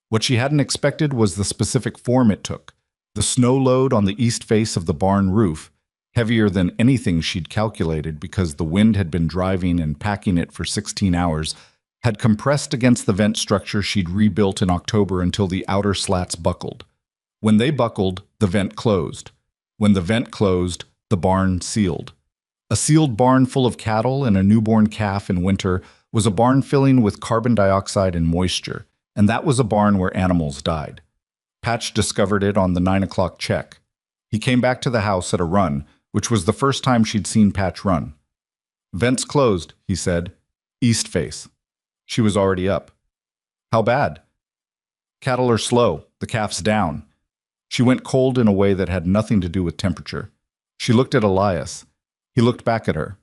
What she hadn't expected was the specific form it took. The snow load on the east face of the barn roof, heavier than anything she'd calculated because the wind had been driving and packing it for 16 hours, had compressed against the vent structure she'd rebuilt in October until the outer slats buckled. When they buckled, the vent closed. When the vent closed, the barn sealed. A sealed barn full of cattle and a newborn calf in winter was a barn filling with carbon dioxide and moisture, and that was a barn where animals died. Patch discovered it on the 9 o'clock check. He came back to the house at a run, which was the first time she'd seen Patch run. "Vent's closed," he said. "East face." She was already up. "How bad?" "Cattle are slow. The calf's down." She went cold in a way that had nothing to do with temperature. She looked at Elias. He looked back at her.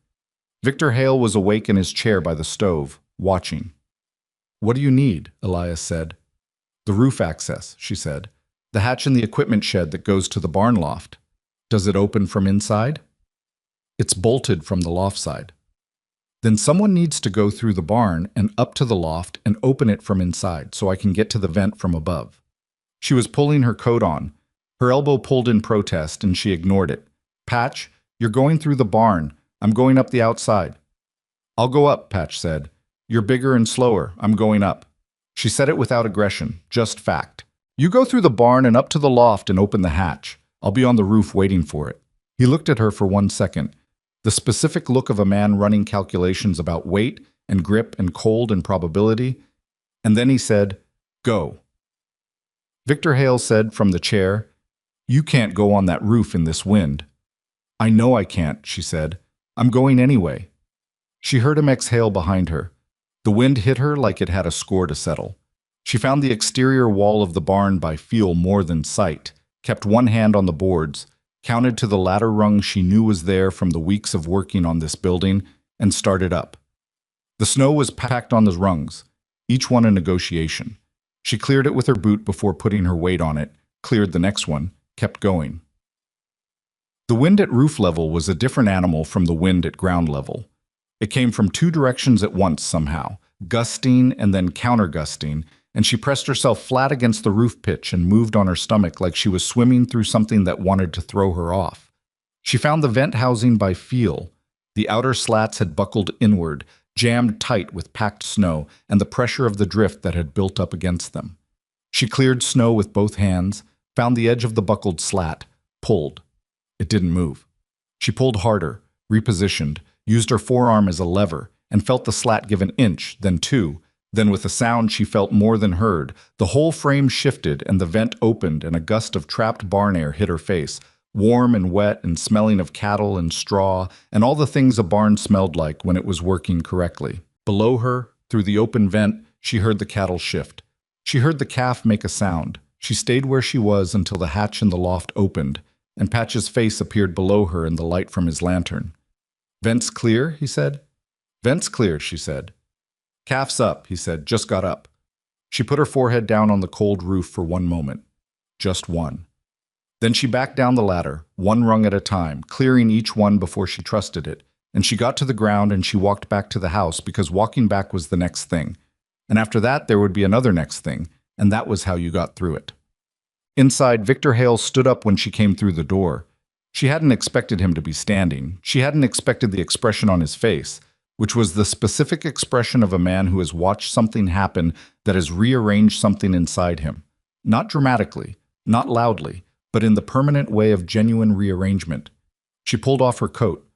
Victor Hale was awake in his chair by the stove, watching. "What do you need?" Elias said. "The roof access," she said. "The hatch in the equipment shed that goes to the barn loft. Does it open from inside?" "It's bolted from the loft side." "Then someone needs to go through the barn and up to the loft and open it from inside so I can get to the vent from above." She was pulling her coat on. Her elbow pulled in protest and she ignored it. "Patch, you're going through the barn. I'm going up the outside." "I'll go up," Patch said. "You're bigger and slower. I'm going up." She said it without aggression, just fact. "You go through the barn and up to the loft and open the hatch. I'll be on the roof waiting for it." He looked at her for 1 second. The specific look of a man running calculations about weight and grip and cold and probability, and then he said, "Go." Victor Hale said from the chair, "You can't go on that roof in this wind." "I know I can't," she said. "I'm going anyway." She heard him exhale behind her. The wind hit her like it had a score to settle. She found the exterior wall of the barn by feel more than sight, kept one hand on the boards, counted to the ladder rung she knew was there from the weeks of working on this building, and started up. The snow was packed on the rungs, each one a negotiation. She cleared it with her boot before putting her weight on it, cleared the next one, kept going. The wind at roof level was a different animal from the wind at ground level. It came from 2 directions at once somehow, gusting and then counter-gusting, and she pressed herself flat against the roof pitch and moved on her stomach like she was swimming through something that wanted to throw her off. She found the vent housing by feel. The outer slats had buckled inward, jammed tight with packed snow and the pressure of the drift that had built up against them. She cleared snow with both hands, found the edge of the buckled slat, pulled. It didn't move. She pulled harder, repositioned, used her forearm as a lever, and felt the slat give an inch, then 2. Then with a sound she felt more than heard, the whole frame shifted and the vent opened and a gust of trapped barn air hit her face, warm and wet and smelling of cattle and straw and all the things a barn smelled like when it was working correctly. Below her, through the open vent, she heard the cattle shift. She heard the calf make a sound. She stayed where she was until the hatch in the loft opened, and Patch's face appeared below her in the light from his lantern. "Vent's clear?" he said. "Vent's clear," she said. "Calf's up," he said, "just got up." She put her forehead down on the cold roof for 1 moment. Just one. Then she backed down the ladder, 1 rung at a time, clearing each one before she trusted it, and she got to the ground and she walked back to the house because walking back was the next thing. And after that there would be another next thing, and that was how you got through it. Inside, Victor Hale stood up when she came through the door. She hadn't expected him to be standing. She hadn't expected the expression on his face, which was the specific expression of a man who has watched something happen that has rearranged something inside him. Not dramatically, not loudly, but in the permanent way of genuine rearrangement. She pulled off her coat.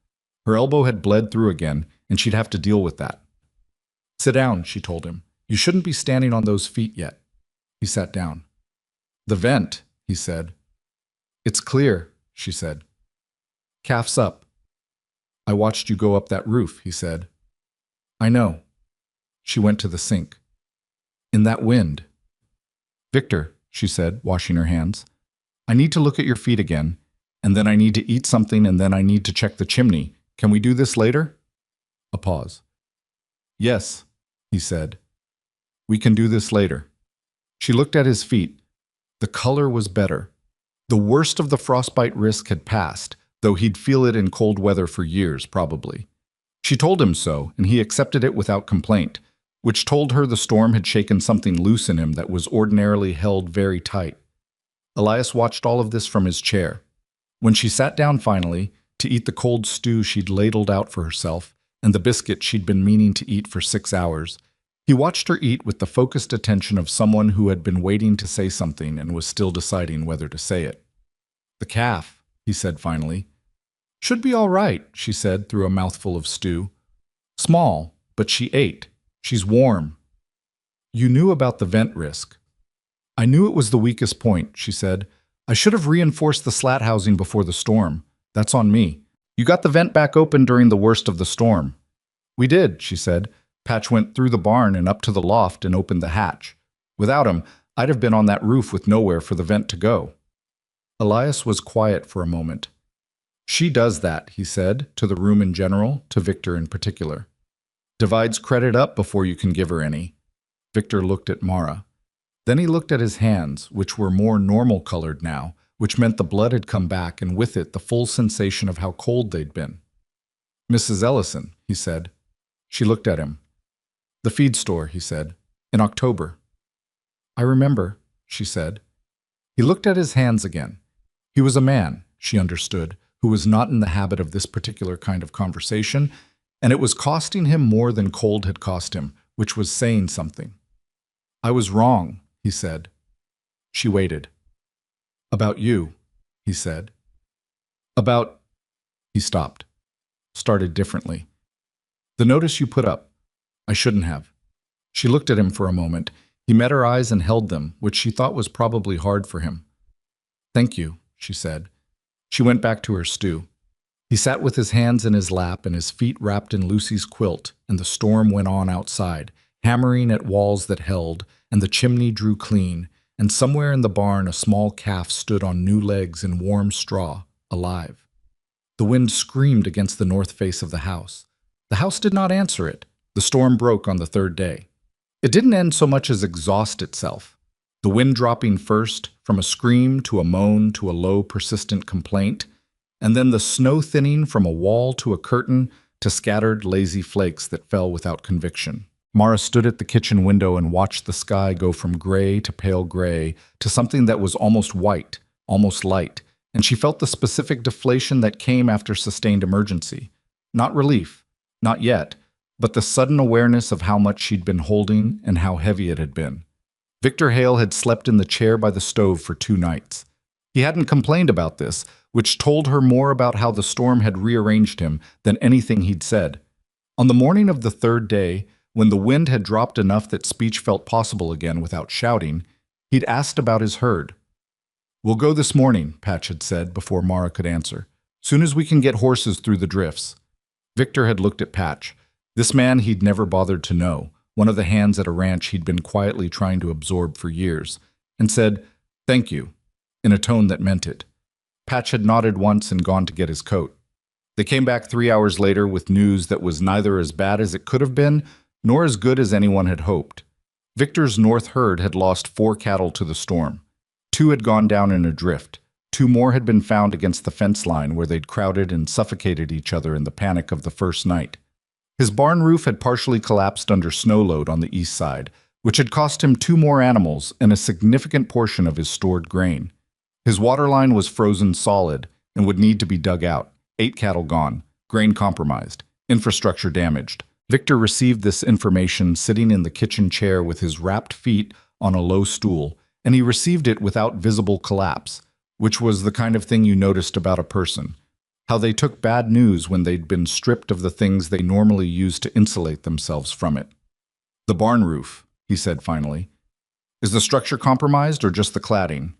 Her elbow had bled through again, and she'd have to deal with that. "Sit down," she told him. "You shouldn't be standing on those feet yet." He sat down. "The vent," he said. "It's clear," she said. "Calf's up." "I watched you go up that roof," he said. "I know." She went to the sink. "In that wind." "Victor," she said, washing her hands, "I need to look at your feet again, and then I need to eat something, and then I need to check the chimney. Can we do this later?" A pause. "Yes," he said. "We can do this later." She looked at his feet. The color was better. The worst of the frostbite risk had passed, though he'd feel it in cold weather for years, probably. She told him so, and he accepted it without complaint, which told her the storm had shaken something loose in him that was ordinarily held very tight. Elias watched all of this from his chair. When she sat down finally, to eat the cold stew she'd ladled out for herself, and the biscuit she'd been meaning to eat for 6 hours, he watched her eat with the focused attention of someone who had been waiting to say something and was still deciding whether to say it. "The calf," he said finally. "Should be all right," she said through a mouthful of stew. "Small, but she ate. She's warm." "You knew about the vent risk." "I knew it was the weakest point," she said. "I should have reinforced the slat housing before the storm. That's on me. You got the vent back open during the worst of the storm." "We did," she said. "Patch went through the barn and up to the loft and opened the hatch. Without him, I'd have been on that roof with nowhere for the vent to go." Elias was quiet for a moment. "She does that," he said, to the room in general, to Victor in particular. "Divides credit up before you can give her any." Victor looked at Mara. Then he looked at his hands, which were more normal-colored now, which meant the blood had come back, and with it the full sensation of how cold they'd been. "Mrs. Ellison," he said. She looked at him. "The feed store," he said. "In October." "I remember," she said. He looked at his hands again. He was a man, she understood, who was not in the habit of this particular kind of conversation, and it was costing him more than cold had cost him, which was saying something. "I was wrong," he said. She waited. "About you," he said. "About—" He stopped. Started differently. "The notice you put up. I shouldn't have." She looked at him for a moment. He met her eyes and held them, which she thought was probably hard for him. "Thank you," she said. She went back to her stew. He sat with his hands in his lap and his feet wrapped in Lucy's quilt, and the storm went on outside, hammering at walls that held, and the chimney drew clean, and somewhere in the barn a small calf stood on new legs in warm straw, alive. The wind screamed against the north face of the house. The house did not answer it. The storm broke on the third day. It didn't end so much as exhaust itself. The wind dropping first, from a scream to a moan to a low, persistent complaint, and then the snow thinning from a wall to a curtain to scattered, lazy flakes that fell without conviction. Mara stood at the kitchen window and watched the sky go from gray to pale gray to something that was almost white, almost light, and she felt the specific deflation that came after sustained emergency. Not relief, not yet, but the sudden awareness of how much she'd been holding and how heavy it had been. Victor Hale had slept in the chair by the stove for 2 nights. He hadn't complained about this, which told her more about how the storm had rearranged him than anything he'd said. On the morning of the 3rd day, when the wind had dropped enough that speech felt possible again without shouting, he'd asked about his herd. "We'll go this morning," Patch had said before Mara could answer. "Soon as we can get horses through the drifts." Victor had looked at Patch. This man he'd never bothered to know, one of the hands at a ranch he'd been quietly trying to absorb for years, and said, "Thank you," in a tone that meant it. Patch had nodded once and gone to get his coat. They came back 3 hours later with news that was neither as bad as it could have been, nor as good as anyone had hoped. Victor's north herd had lost 4 cattle to the storm. 2 had gone down in a drift. 2 more had been found against the fence line where they'd crowded and suffocated each other in the panic of the first night. His barn roof had partially collapsed under snow load on the east side, which had cost him 2 more animals and a significant portion of his stored grain. His water line was frozen solid, and would need to be dug out. 8 cattle gone, grain compromised, infrastructure damaged. Victor received this information sitting in the kitchen chair with his wrapped feet on a low stool, and he received it without visible collapse, which was the kind of thing you noticed about a person. How they took bad news when they'd been stripped of the things they normally used to insulate themselves from it. "The barn roof," he said finally. "Is the structure compromised or just the cladding?"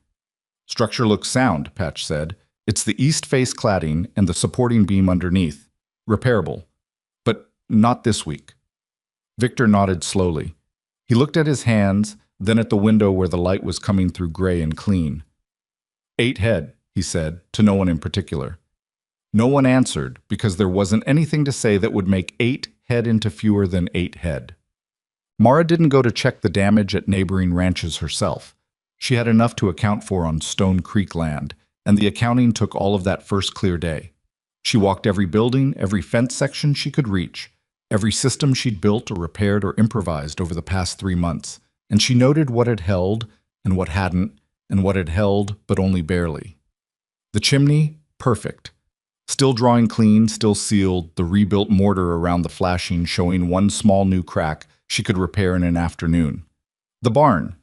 "Structure looks sound," Patch said. "It's the east face cladding and the supporting beam underneath. Repairable. But not this week." Victor nodded slowly. He looked at his hands, then at the window where the light was coming through gray and clean. 8 head, he said, to no one in particular. No one answered because there wasn't anything to say that would make 8 head into fewer than 8 head. Mara didn't go to check the damage at neighboring ranches herself. She had enough to account for on Stone Creek land, and the accounting took all of that first clear day. She walked every building, every fence section she could reach, every system she'd built or repaired or improvised over the past 3 months, and she noted what had held and what hadn't, and what had held but only barely. The chimney, perfect. Still drawing clean, still sealed, the rebuilt mortar around the flashing showing one small new crack she could repair in an afternoon. The barn.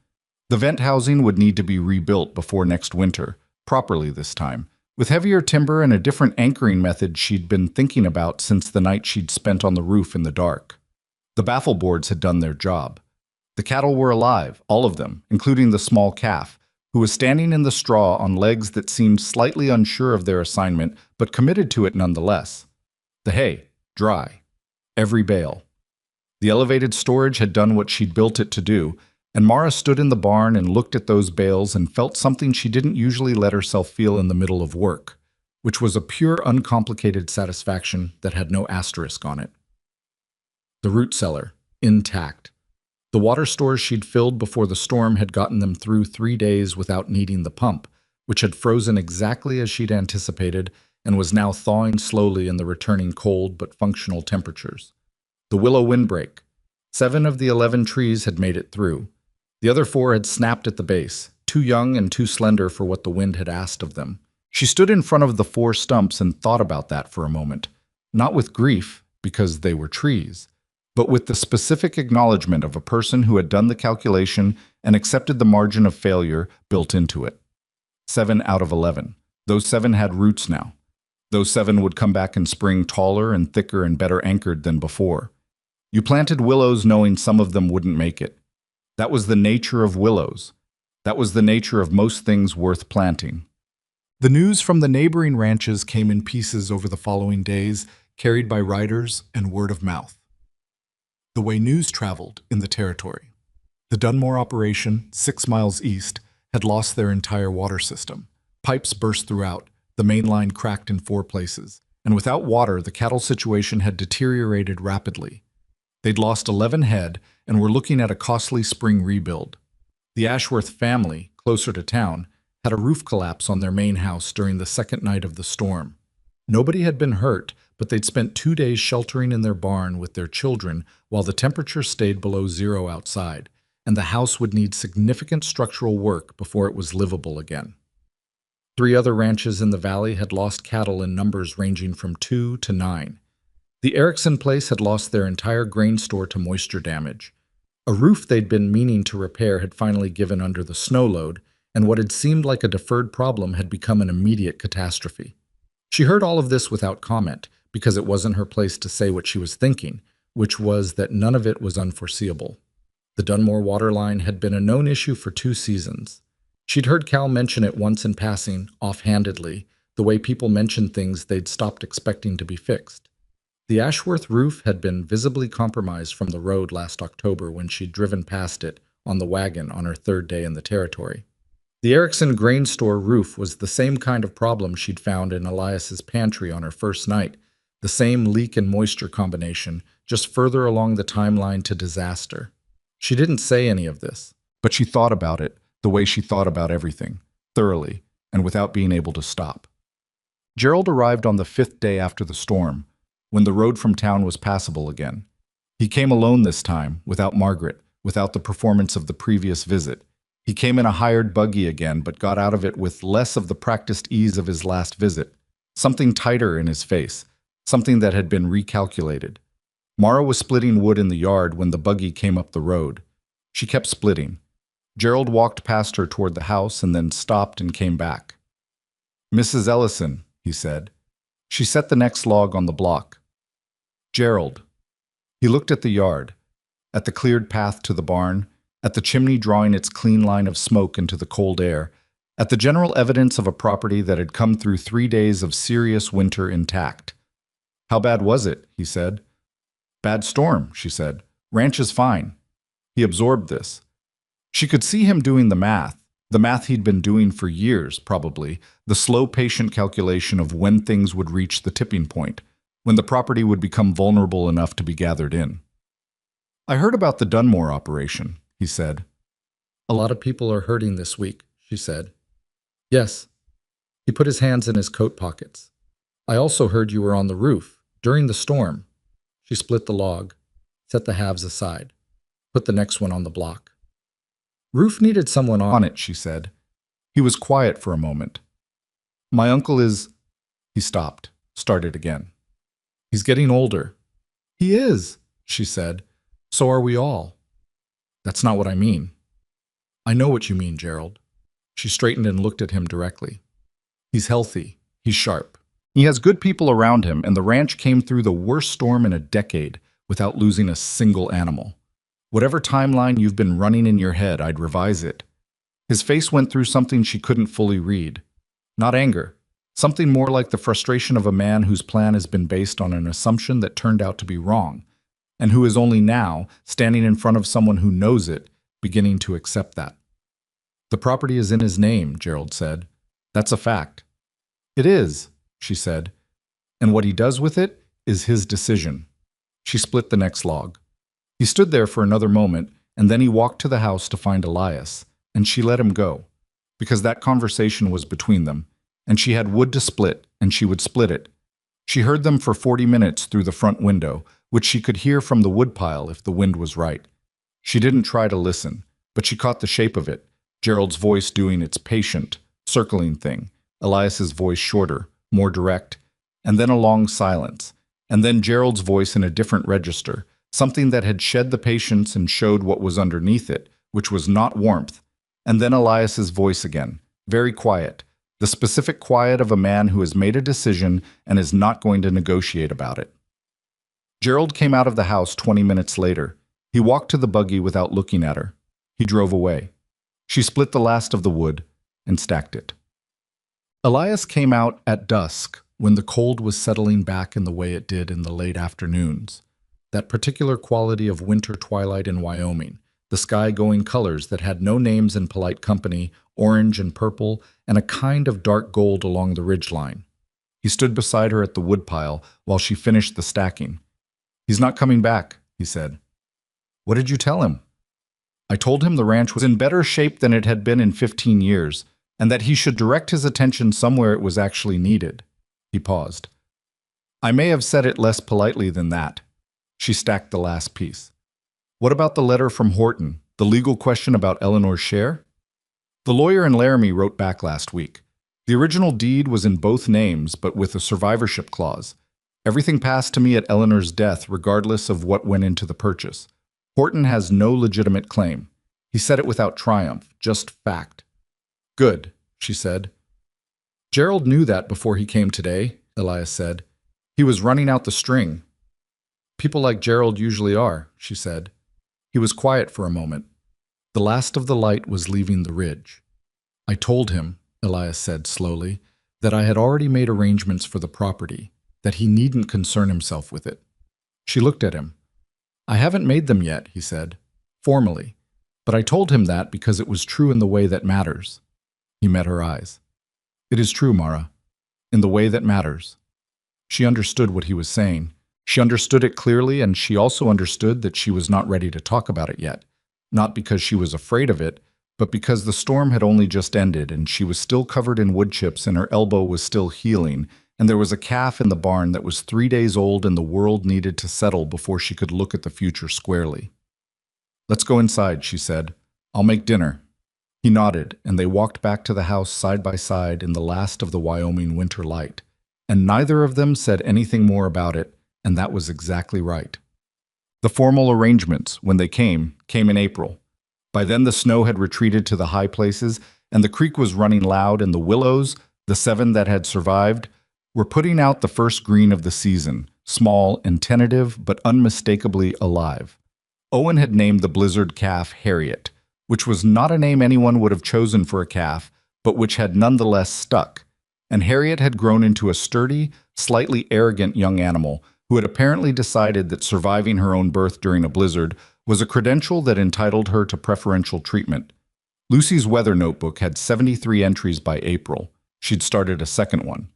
The vent housing would need to be rebuilt before next winter, properly this time, with heavier timber and a different anchoring method she'd been thinking about since the night she'd spent on the roof in the dark. The baffle boards had done their job. The cattle were alive, all of them, including the small calf, who was standing in the straw on legs that seemed slightly unsure of their assignment, but committed to it nonetheless. The hay, dry. Every bale. The elevated storage had done what she'd built it to do, and Mara stood in the barn and looked at those bales and felt something she didn't usually let herself feel in the middle of work, which was a pure, uncomplicated satisfaction that had no asterisk on it. The root cellar, intact. The water stores she'd filled before the storm had gotten them through 3 days without needing the pump, which had frozen exactly as she'd anticipated and was now thawing slowly in the returning cold but functional temperatures. The willow windbreak. 7 of the 11 trees had made it through. The other 4 had snapped at the base, too young and too slender for what the wind had asked of them. She stood in front of the 4 stumps and thought about that for a moment, not with grief, because they were trees, but with the specific acknowledgement of a person who had done the calculation and accepted the margin of failure built into it. 7 out of 11. Those 7 had roots now. Those 7 would come back in spring taller and thicker and better anchored than before. You planted willows knowing some of them wouldn't make it. That was the nature of willows. That was the nature of most things worth planting. The news from the neighboring ranches came in pieces over the following days, carried by riders and word of mouth. The way news traveled in the territory. The Dunmore operation, 6 miles east, had lost their entire water system. Pipes burst throughout, the main line cracked in 4 places, and without water, the cattle situation had deteriorated rapidly. They'd lost 11 head and were looking at a costly spring rebuild. The Ashworth family, closer to town, had a roof collapse on their main house during the second night of the storm. Nobody had been hurt, but they'd spent 2 days sheltering in their barn with their children while the temperature stayed below 0 outside, and the house would need significant structural work before it was livable again. 3 other ranches in the valley had lost cattle in numbers ranging from 2 to 9. The Erickson place had lost their entire grain store to moisture damage. A roof they'd been meaning to repair had finally given under the snow load, and what had seemed like a deferred problem had become an immediate catastrophe. She heard all of this without comment, because it wasn't her place to say what she was thinking, which was that none of it was unforeseeable. The Dunmore water line had been a known issue for 2 seasons. She'd heard Cal mention it once in passing, offhandedly, the way people mentioned things they'd stopped expecting to be fixed. The Ashworth roof had been visibly compromised from the road last October when she'd driven past it on the wagon on her 3rd day in the territory. The Erickson grain store roof was the same kind of problem she'd found in Elias's pantry on her first night, the same leak and moisture combination, just further along the timeline to disaster. She didn't say any of this, but she thought about it the way she thought about everything, thoroughly, and without being able to stop. Gerald arrived on the 5th day after the storm, when the road from town was passable again. He came alone this time, without Margaret, without the performance of the previous visit. He came in a hired buggy again, but got out of it with less of the practiced ease of his last visit. something tighter in his face, something that had been recalculated. Mara was splitting wood in the yard when the buggy came up the road. She kept splitting. Gerald walked past her toward the house and then stopped and came back. "Mrs. Ellison," he said. She set the next log on the block. "Gerald." He looked at the yard, at the cleared path to the barn, at the chimney drawing its clean line of smoke into the cold air, at the general evidence of a property that had come through 3 days of serious winter intact. "How bad was it?" he said. "Bad storm," she said. "Ranch is fine." He absorbed this. She could see him doing the math he'd been doing for years, probably, the slow, patient calculation of when things would reach the tipping point, when the property would become vulnerable enough to be gathered in. "I heard about the Dunmore operation," he said. "A lot of people are hurting this week," she said. "Yes." He put his hands in his coat pockets. "I also heard you were on the roof, during the storm." She split the log, set the halves aside, put the next one on the block. "Roof needed someone on it," she said. He was quiet for a moment. "My uncle is—" He stopped, started again. "He's getting older." "He is," she said. "So are we all." "That's not what I mean." "I know what you mean, Gerald." She straightened and looked at him directly. "He's healthy. He's sharp. He has good people around him, and the ranch came through the worst storm in a decade without losing a single animal. Whatever timeline you've been running in your head, I'd revise it." His face went through something she couldn't fully read. Not anger. Something more like the frustration of a man whose plan has been based on an assumption that turned out to be wrong, and who is only now, standing in front of someone who knows it, beginning to accept that. "The property is in his name," Gerald said. "That's a fact." "It is," she said. "And what he does with it is his decision." She split the next log. He stood there for another moment, and then he walked to the house to find Elias, and she let him go, because that conversation was between them, and she had wood to split, and she would split it. She heard them for 40 minutes through the front window, which she could hear from the woodpile if the wind was right. She didn't try to listen, but she caught the shape of it, Gerald's voice doing its patient, circling thing, Elias's voice shorter, more direct, and then a long silence, and then Gerald's voice in a different register, something that had shed the patience and showed what was underneath it, which was not warmth, and then Elias's voice again, very quiet, the specific quiet of a man who has made a decision and is not going to negotiate about it. Gerald came out of the house 20 minutes later. He walked to the buggy without looking at her. He drove away. She split the last of the wood and stacked it. Elias came out at dusk, when the cold was settling back in the way it did in the late afternoons. That particular quality of winter twilight in Wyoming, the sky-going colors that had no names in polite company, orange and purple, and a kind of dark gold along the ridgeline. He stood beside her at the woodpile while she finished the stacking. "He's not coming back," he said. "What did you tell him?" "I told him the ranch was in better shape than it had been in 15 years, and that he should direct his attention somewhere it was actually needed." He paused. "I may have said it less politely than that." She stacked the last piece. "What about the letter from Horton, the legal question about Eleanor's share?" "The lawyer in Laramie wrote back last week. The original deed was in both names, but with a survivorship clause. Everything passed to me at Eleanor's death, regardless of what went into the purchase. Horton has no legitimate claim." He said it without triumph, just fact. "Good," she said. "Gerald knew that before he came today," Elias said. "He was running out the string." "People like Gerald usually are," she said. He was quiet for a moment. The last of the light was leaving the ridge. "I told him," Elias said slowly, "that I had already made arrangements for the property, that he needn't concern himself with it." She looked at him. "I haven't made them yet," he said, formally, "but I told him that because it was true in the way that matters." He met her eyes. "It is true, Mara, in the way that matters." She understood what he was saying. She understood it clearly, and she also understood that she was not ready to talk about it yet, not because she was afraid of it, but because the storm had only just ended and she was still covered in wood chips and her elbow was still healing, and there was a calf in the barn that was 3 days old and the world needed to settle before she could look at the future squarely. "Let's go inside," she said. "I'll make dinner." He nodded, and they walked back to the house side by side in the last of the Wyoming winter light. and neither of them said anything more about it, and that was exactly right. The formal arrangements, when they came in April. By then the snow had retreated to the high places, and the creek was running loud, and the willows, the 7 that had survived, were putting out the first green of the season, small and tentative, but unmistakably alive. Owen had named the blizzard calf Harriet, which was not a name anyone would have chosen for a calf, but which had nonetheless stuck. And Harriet had grown into a sturdy, slightly arrogant young animal who had apparently decided that surviving her own birth during a blizzard was a credential that entitled her to preferential treatment. Lucy's weather notebook had 73 entries by April. She'd started a second one.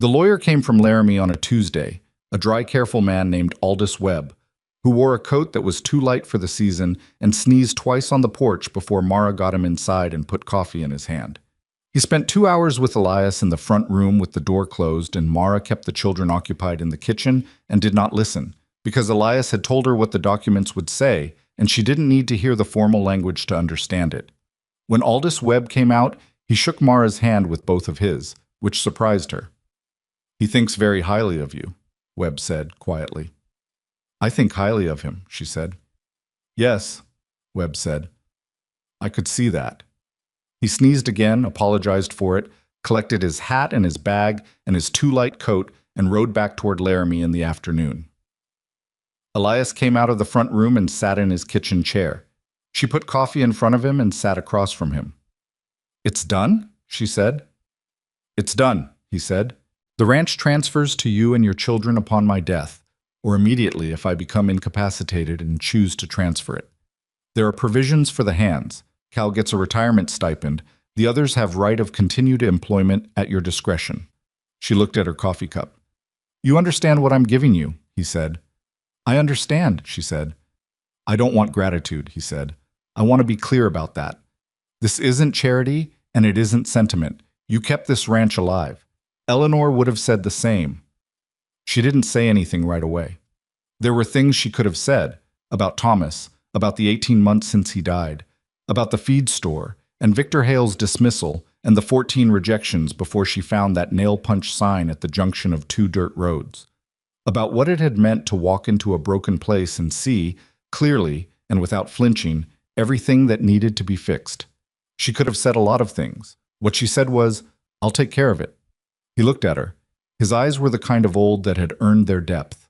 The lawyer came from Laramie on a Tuesday, a dry, careful man named Aldous Webb, who wore a coat that was too light for the season and sneezed twice on the porch before Mara got him inside and put coffee in his hand. He spent 2 hours with Elias in the front room with the door closed, and Mara kept the children occupied in the kitchen and did not listen, because Elias had told her what the documents would say, and she didn't need to hear the formal language to understand it. When Aldous Webb came out, he shook Mara's hand with both of his, which surprised her. "He thinks very highly of you," Webb said quietly. "I think highly of him," she said. "Yes," Webb said. "I could see that." He sneezed again, apologized for it, collected his hat and his bag and his too light coat, and rode back toward Laramie in the afternoon. Elias came out of the front room and sat in his kitchen chair. She put coffee in front of him and sat across from him. "It's done?" she said. "It's done," he said. "The ranch transfers to you and your children upon my death, or immediately if I become incapacitated and choose to transfer it. There are provisions for the hands. Cal gets a retirement stipend. The others have right of continued employment at your discretion." She looked at her coffee cup. "You understand what I'm giving you," he said. "I understand," she said. "I don't want gratitude," he said. "I want to be clear about that. This isn't charity, and it isn't sentiment. You kept this ranch alive. Eleanor would have said the same." She didn't say anything right away. There were things she could have said about Thomas, about the 18 months since he died, about the feed store, and Victor Hale's dismissal, and the 14 rejections before she found that nail-punch sign at the junction of 2 dirt roads. About what it had meant to walk into a broken place and see, clearly and without flinching, everything that needed to be fixed. She could have said a lot of things. What she said was, "I'll take care of it." He looked at her. His eyes were the kind of old that had earned their depth.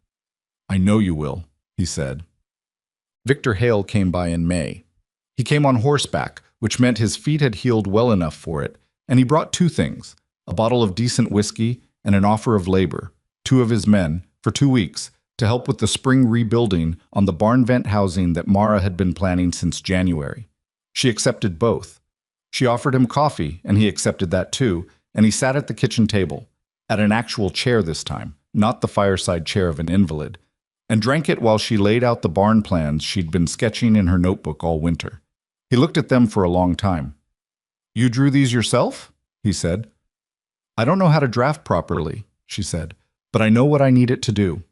"I know you will," he said. Victor Hale came by in May. He came on horseback, which meant his feet had healed well enough for it, and he brought 2 things, a bottle of decent whiskey and an offer of labor, 2 of his men, for 2 weeks, to help with the spring rebuilding on the barn vent housing that Mara had been planning since January. She accepted both. She offered him coffee, and he accepted that too, and he sat at the kitchen table, at an actual chair this time, not the fireside chair of an invalid, and drank it while she laid out the barn plans she'd been sketching in her notebook all winter. He looked at them for a long time. "You drew these yourself?" he said. "I don't know how to draft properly," she said, "but I know what I need it to do."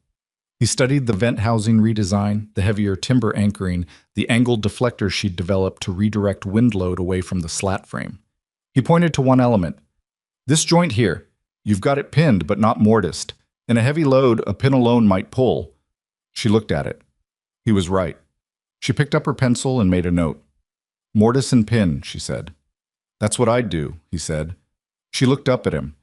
He studied the vent housing redesign, the heavier timber anchoring, the angled deflector she'd developed to redirect wind load away from the slat frame. He pointed to one element. "This joint here, you've got it pinned but not mortised. In a heavy load, a pin alone might pull." She looked at it. He was right. She picked up her pencil and made a note. "Mortise and pin," she said. "That's what I'd do," he said. She looked up at him.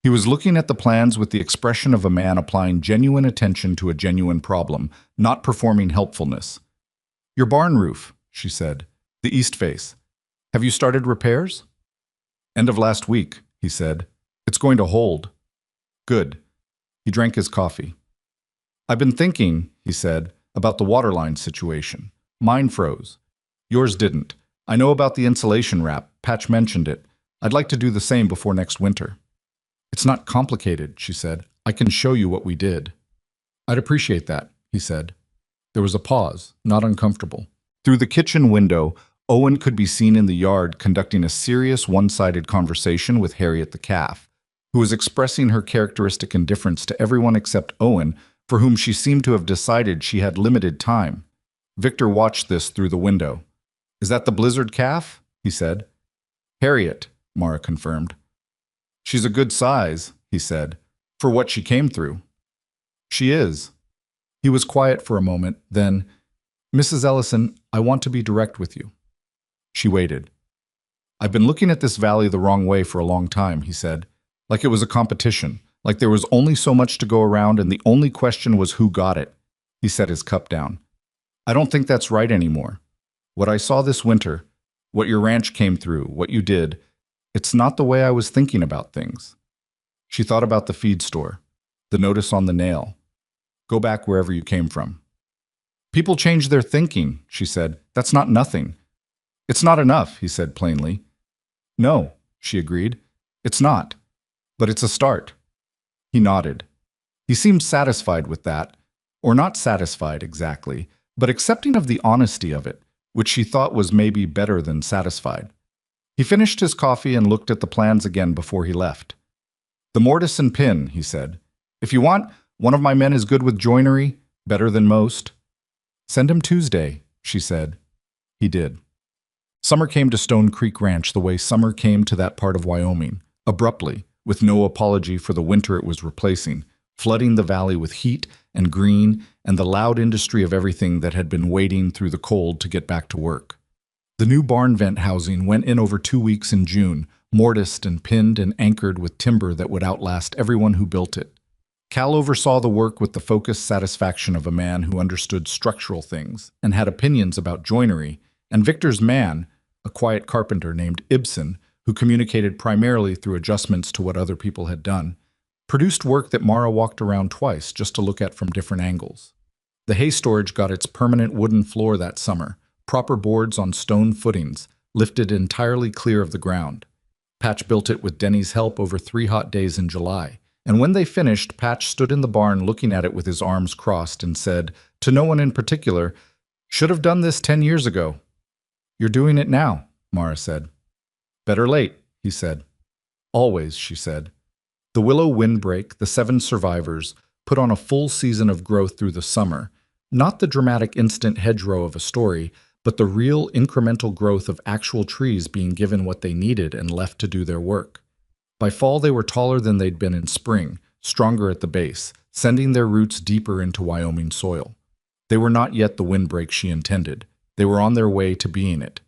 He was looking at the plans with the expression of a man applying genuine attention to a genuine problem, not performing helpfulness. "Your barn roof," she said. "The east face. Have you started repairs?" "End of last week," he said. "It's going to hold." "Good." He drank his coffee. "I've been thinking," he said, "about the waterline situation. Mine froze. Yours didn't. I know about the insulation wrap. Patch mentioned it. I'd like to do the same before next winter." "It's not complicated," she said. "I can show you what we did." "I'd appreciate that," he said. There was a pause, not uncomfortable. Through the kitchen window, Owen could be seen in the yard conducting a serious one-sided conversation with Harriet the calf, who was expressing her characteristic indifference to everyone except Owen, for whom she seemed to have decided she had limited time. Victor watched this through the window. "Is that the blizzard calf?" he said. "Harriet," Mara confirmed. "She's a good size," he said. For what she came through. She is. He was quiet for a moment, then, Mrs. Ellison, I want to be direct with you. She waited. I've been looking at this valley the wrong way for a long time, he said, like it was a competition, like there was only so much to go around and the only question was who got it. He set his cup down. I don't think that's right anymore. What I saw this winter, what your ranch came through, what you did, it's not the way I was thinking about things. She thought about the feed store, the notice on the nail. Go back wherever you came from. People change their thinking, she said. That's not nothing. It's not enough, he said plainly. No, she agreed. It's not. But it's a start. He nodded. He seemed satisfied with that, or not satisfied exactly, but accepting of the honesty of it, which she thought was maybe better than satisfied. He finished his coffee and looked at the plans again before he left. The mortise and pin, he said. If you want, one of my men is good with joinery, better than most. Send him Tuesday, she said. He did. Summer came to Stone Creek Ranch the way summer came to that part of Wyoming, abruptly, with no apology for the winter it was replacing, flooding the valley with heat and green and the loud industry of everything that had been waiting through the cold to get back to work. The new barn vent housing went in over 2 weeks in June, mortised and pinned and anchored with timber that would outlast everyone who built it. Cal oversaw the work with the focused satisfaction of a man who understood structural things and had opinions about joinery, and Victor's man, a quiet carpenter named Ibsen, who communicated primarily through adjustments to what other people had done, produced work that Mara walked around twice just to look at from different angles. The hay storage got its permanent wooden floor that summer, proper boards on stone footings, lifted entirely clear of the ground. Patch built it with Denny's help over 3 hot days in July, and when they finished, Patch stood in the barn looking at it with his arms crossed and said, to no one in particular, "Should have done this 10 years ago." "You're doing it now," Mara said. "Better late," he said. "Always," she said. The willow windbreak, the 7 survivors, put on a full season of growth through the summer, not the dramatic instant hedgerow of a story, but the real incremental growth of actual trees being given what they needed and left to do their work. By fall they were taller than they'd been in spring, stronger at the base, sending their roots deeper into Wyoming soil. They were not yet the windbreak she intended. They were on their way to being it.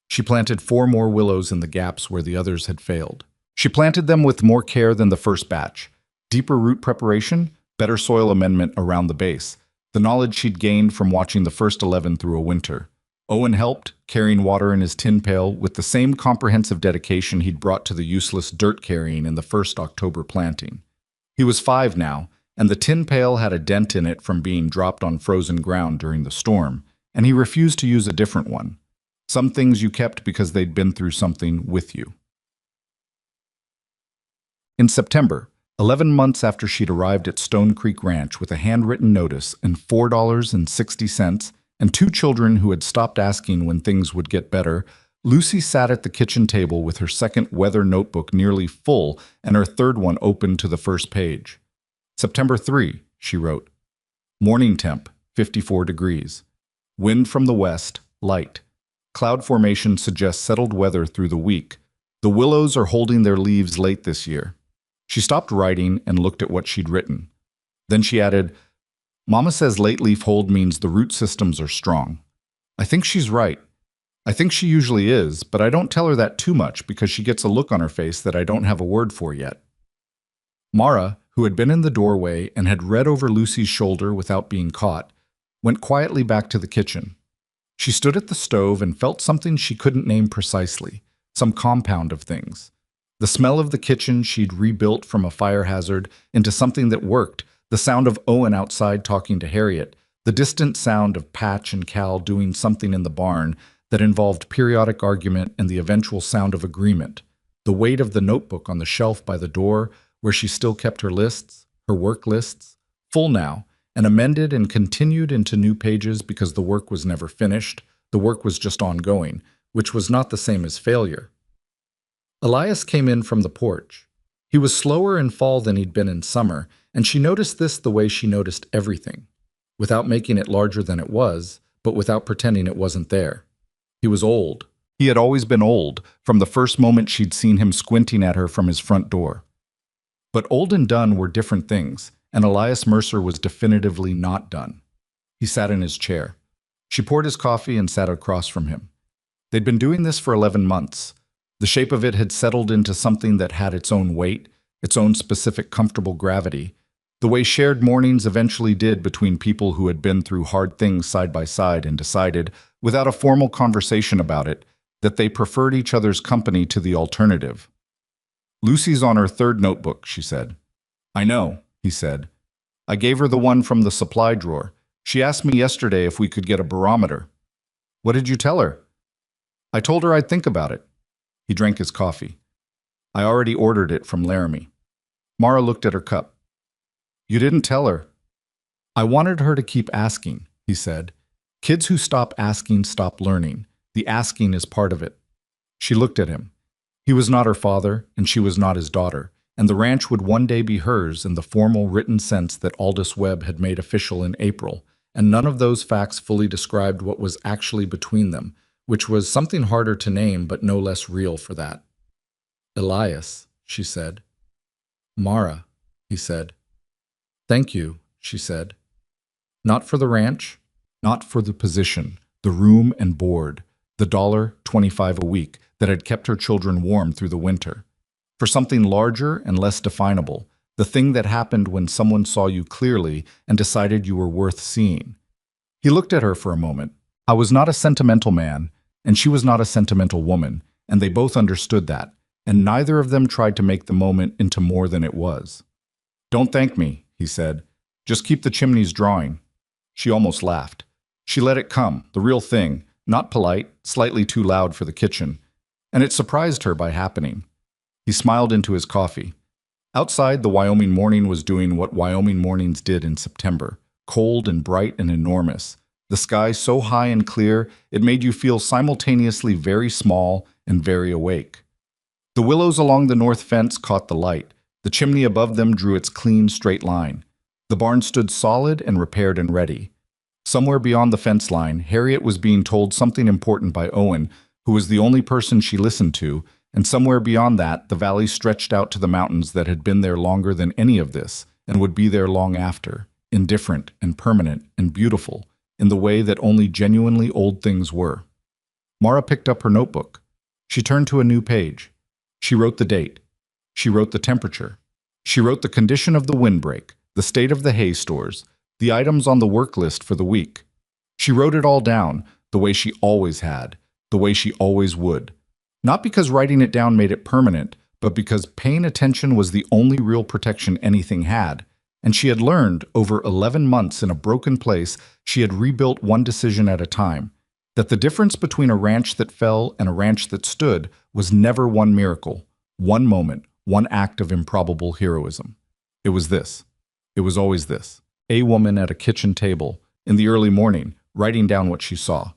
She planted 4 more willows in the gaps where the others had failed. She planted them with more care than the first batch. Deeper root preparation, better soil amendment around the base, the knowledge she'd gained from watching the first 11 through a winter. Owen helped, carrying water in his tin pail with the same comprehensive dedication he'd brought to the useless dirt carrying in the first October planting. He was 5 now, and the tin pail had a dent in it from being dropped on frozen ground during the storm, and he refused to use a different one. Some things you kept because they'd been through something with you. In September, 11 months after she'd arrived at Stone Creek Ranch with a handwritten notice and $4.60 and 2 children who had stopped asking when things would get better, Lucy sat at the kitchen table with her second weather notebook nearly full and her third one open to the first page. September 3, she wrote. Morning temp, 54 degrees. Wind from the west, light. Cloud formation suggests settled weather through the week. The willows are holding their leaves late this year. She stopped writing and looked at what she'd written. Then she added, Mama says late leaf hold means the root systems are strong. I think she's right. I think she usually is, but I don't tell her that too much because she gets a look on her face that I don't have a word for yet. Mara, who had been in the doorway and had read over Lucy's shoulder without being caught, went quietly back to the kitchen. She stood at the stove and felt something she couldn't name precisely, some compound of things. The smell of the kitchen she'd rebuilt from a fire hazard into something that worked, the sound of Owen outside talking to Harriet, the distant sound of Patch and Cal doing something in the barn that involved periodic argument and the eventual sound of agreement, the weight of the notebook on the shelf by the door where she still kept her lists, her work lists, full now, and amended and continued into new pages because the work was never finished, the work was just ongoing, which was not the same as failure. Elias came in from the porch. He was slower in fall than he'd been in summer, and she noticed this the way she noticed everything, without making it larger than it was, but without pretending it wasn't there. He was old. He had always been old, from the first moment she'd seen him squinting at her from his front door. But old and done were different things, and Elias Mercer was definitively not done. He sat in his chair. She poured his coffee and sat across from him. They'd been doing this for 11 months. The shape of it had settled into something that had its own weight, its own specific comfortable gravity, the way shared mornings eventually did between people who had been through hard things side by side and decided, without a formal conversation about it, that they preferred each other's company to the alternative. "Lucy's on her third notebook," she said. "I know," he said. "I gave her the one from the supply drawer. She asked me yesterday if we could get a barometer." "What did you tell her?" "I told her I'd think about it." He drank his coffee. "I already ordered it from Laramie." Mara looked at her cup. "You didn't tell her." "I wanted her to keep asking," he said. "Kids who stop asking stop learning. The asking is part of it." She looked at him. He was not her father, and she was not his daughter, and the ranch would one day be hers in the formal written sense that Aldous Webb had made official in April, and none of those facts fully described what was actually between them, which was something harder to name but no less real for that. "Elias," she said. "Mara," he said. "Thank you," she said. "Not for the ranch, not for the position, the room and board, the $1.25 a week that had kept her children warm through the winter. For something larger and less definable, the thing that happened when someone saw you clearly and decided you were worth seeing." He looked at her for a moment. I was not a sentimental man, and she was not a sentimental woman, and they both understood that, and neither of them tried to make the moment into more than it was. "Don't thank me," he said. "Just keep the chimneys drawing." She almost laughed. She let it come, the real thing, not polite, slightly too loud for the kitchen, and it surprised her by happening. He smiled into his coffee. Outside, the Wyoming morning was doing what Wyoming mornings did in September, cold and bright and enormous. The sky so high and clear, it made you feel simultaneously very small and very awake. The willows along the north fence caught the light. The chimney above them drew its clean, straight line. The barn stood solid and repaired and ready. Somewhere beyond the fence line, Harriet was being told something important by Owen, who was the only person she listened to, and somewhere beyond that, the valley stretched out to the mountains that had been there longer than any of this, and would be there long after, indifferent and permanent and beautiful, in the way that only genuinely old things were. Mara picked up her notebook. She turned to a new page. She wrote the date. She wrote the temperature. She wrote the condition of the windbreak, the state of the hay stores, the items on the work list for the week. She wrote it all down, the way she always had, the way she always would. Not because writing it down made it permanent, but because paying attention was the only real protection anything had. And she had learned, over 11 months in a broken place, she had rebuilt one decision at a time, that the difference between a ranch that fell and a ranch that stood was never one miracle, one moment, one act of improbable heroism. It was this. It was always this. A woman at a kitchen table, in the early morning, writing down what she saw.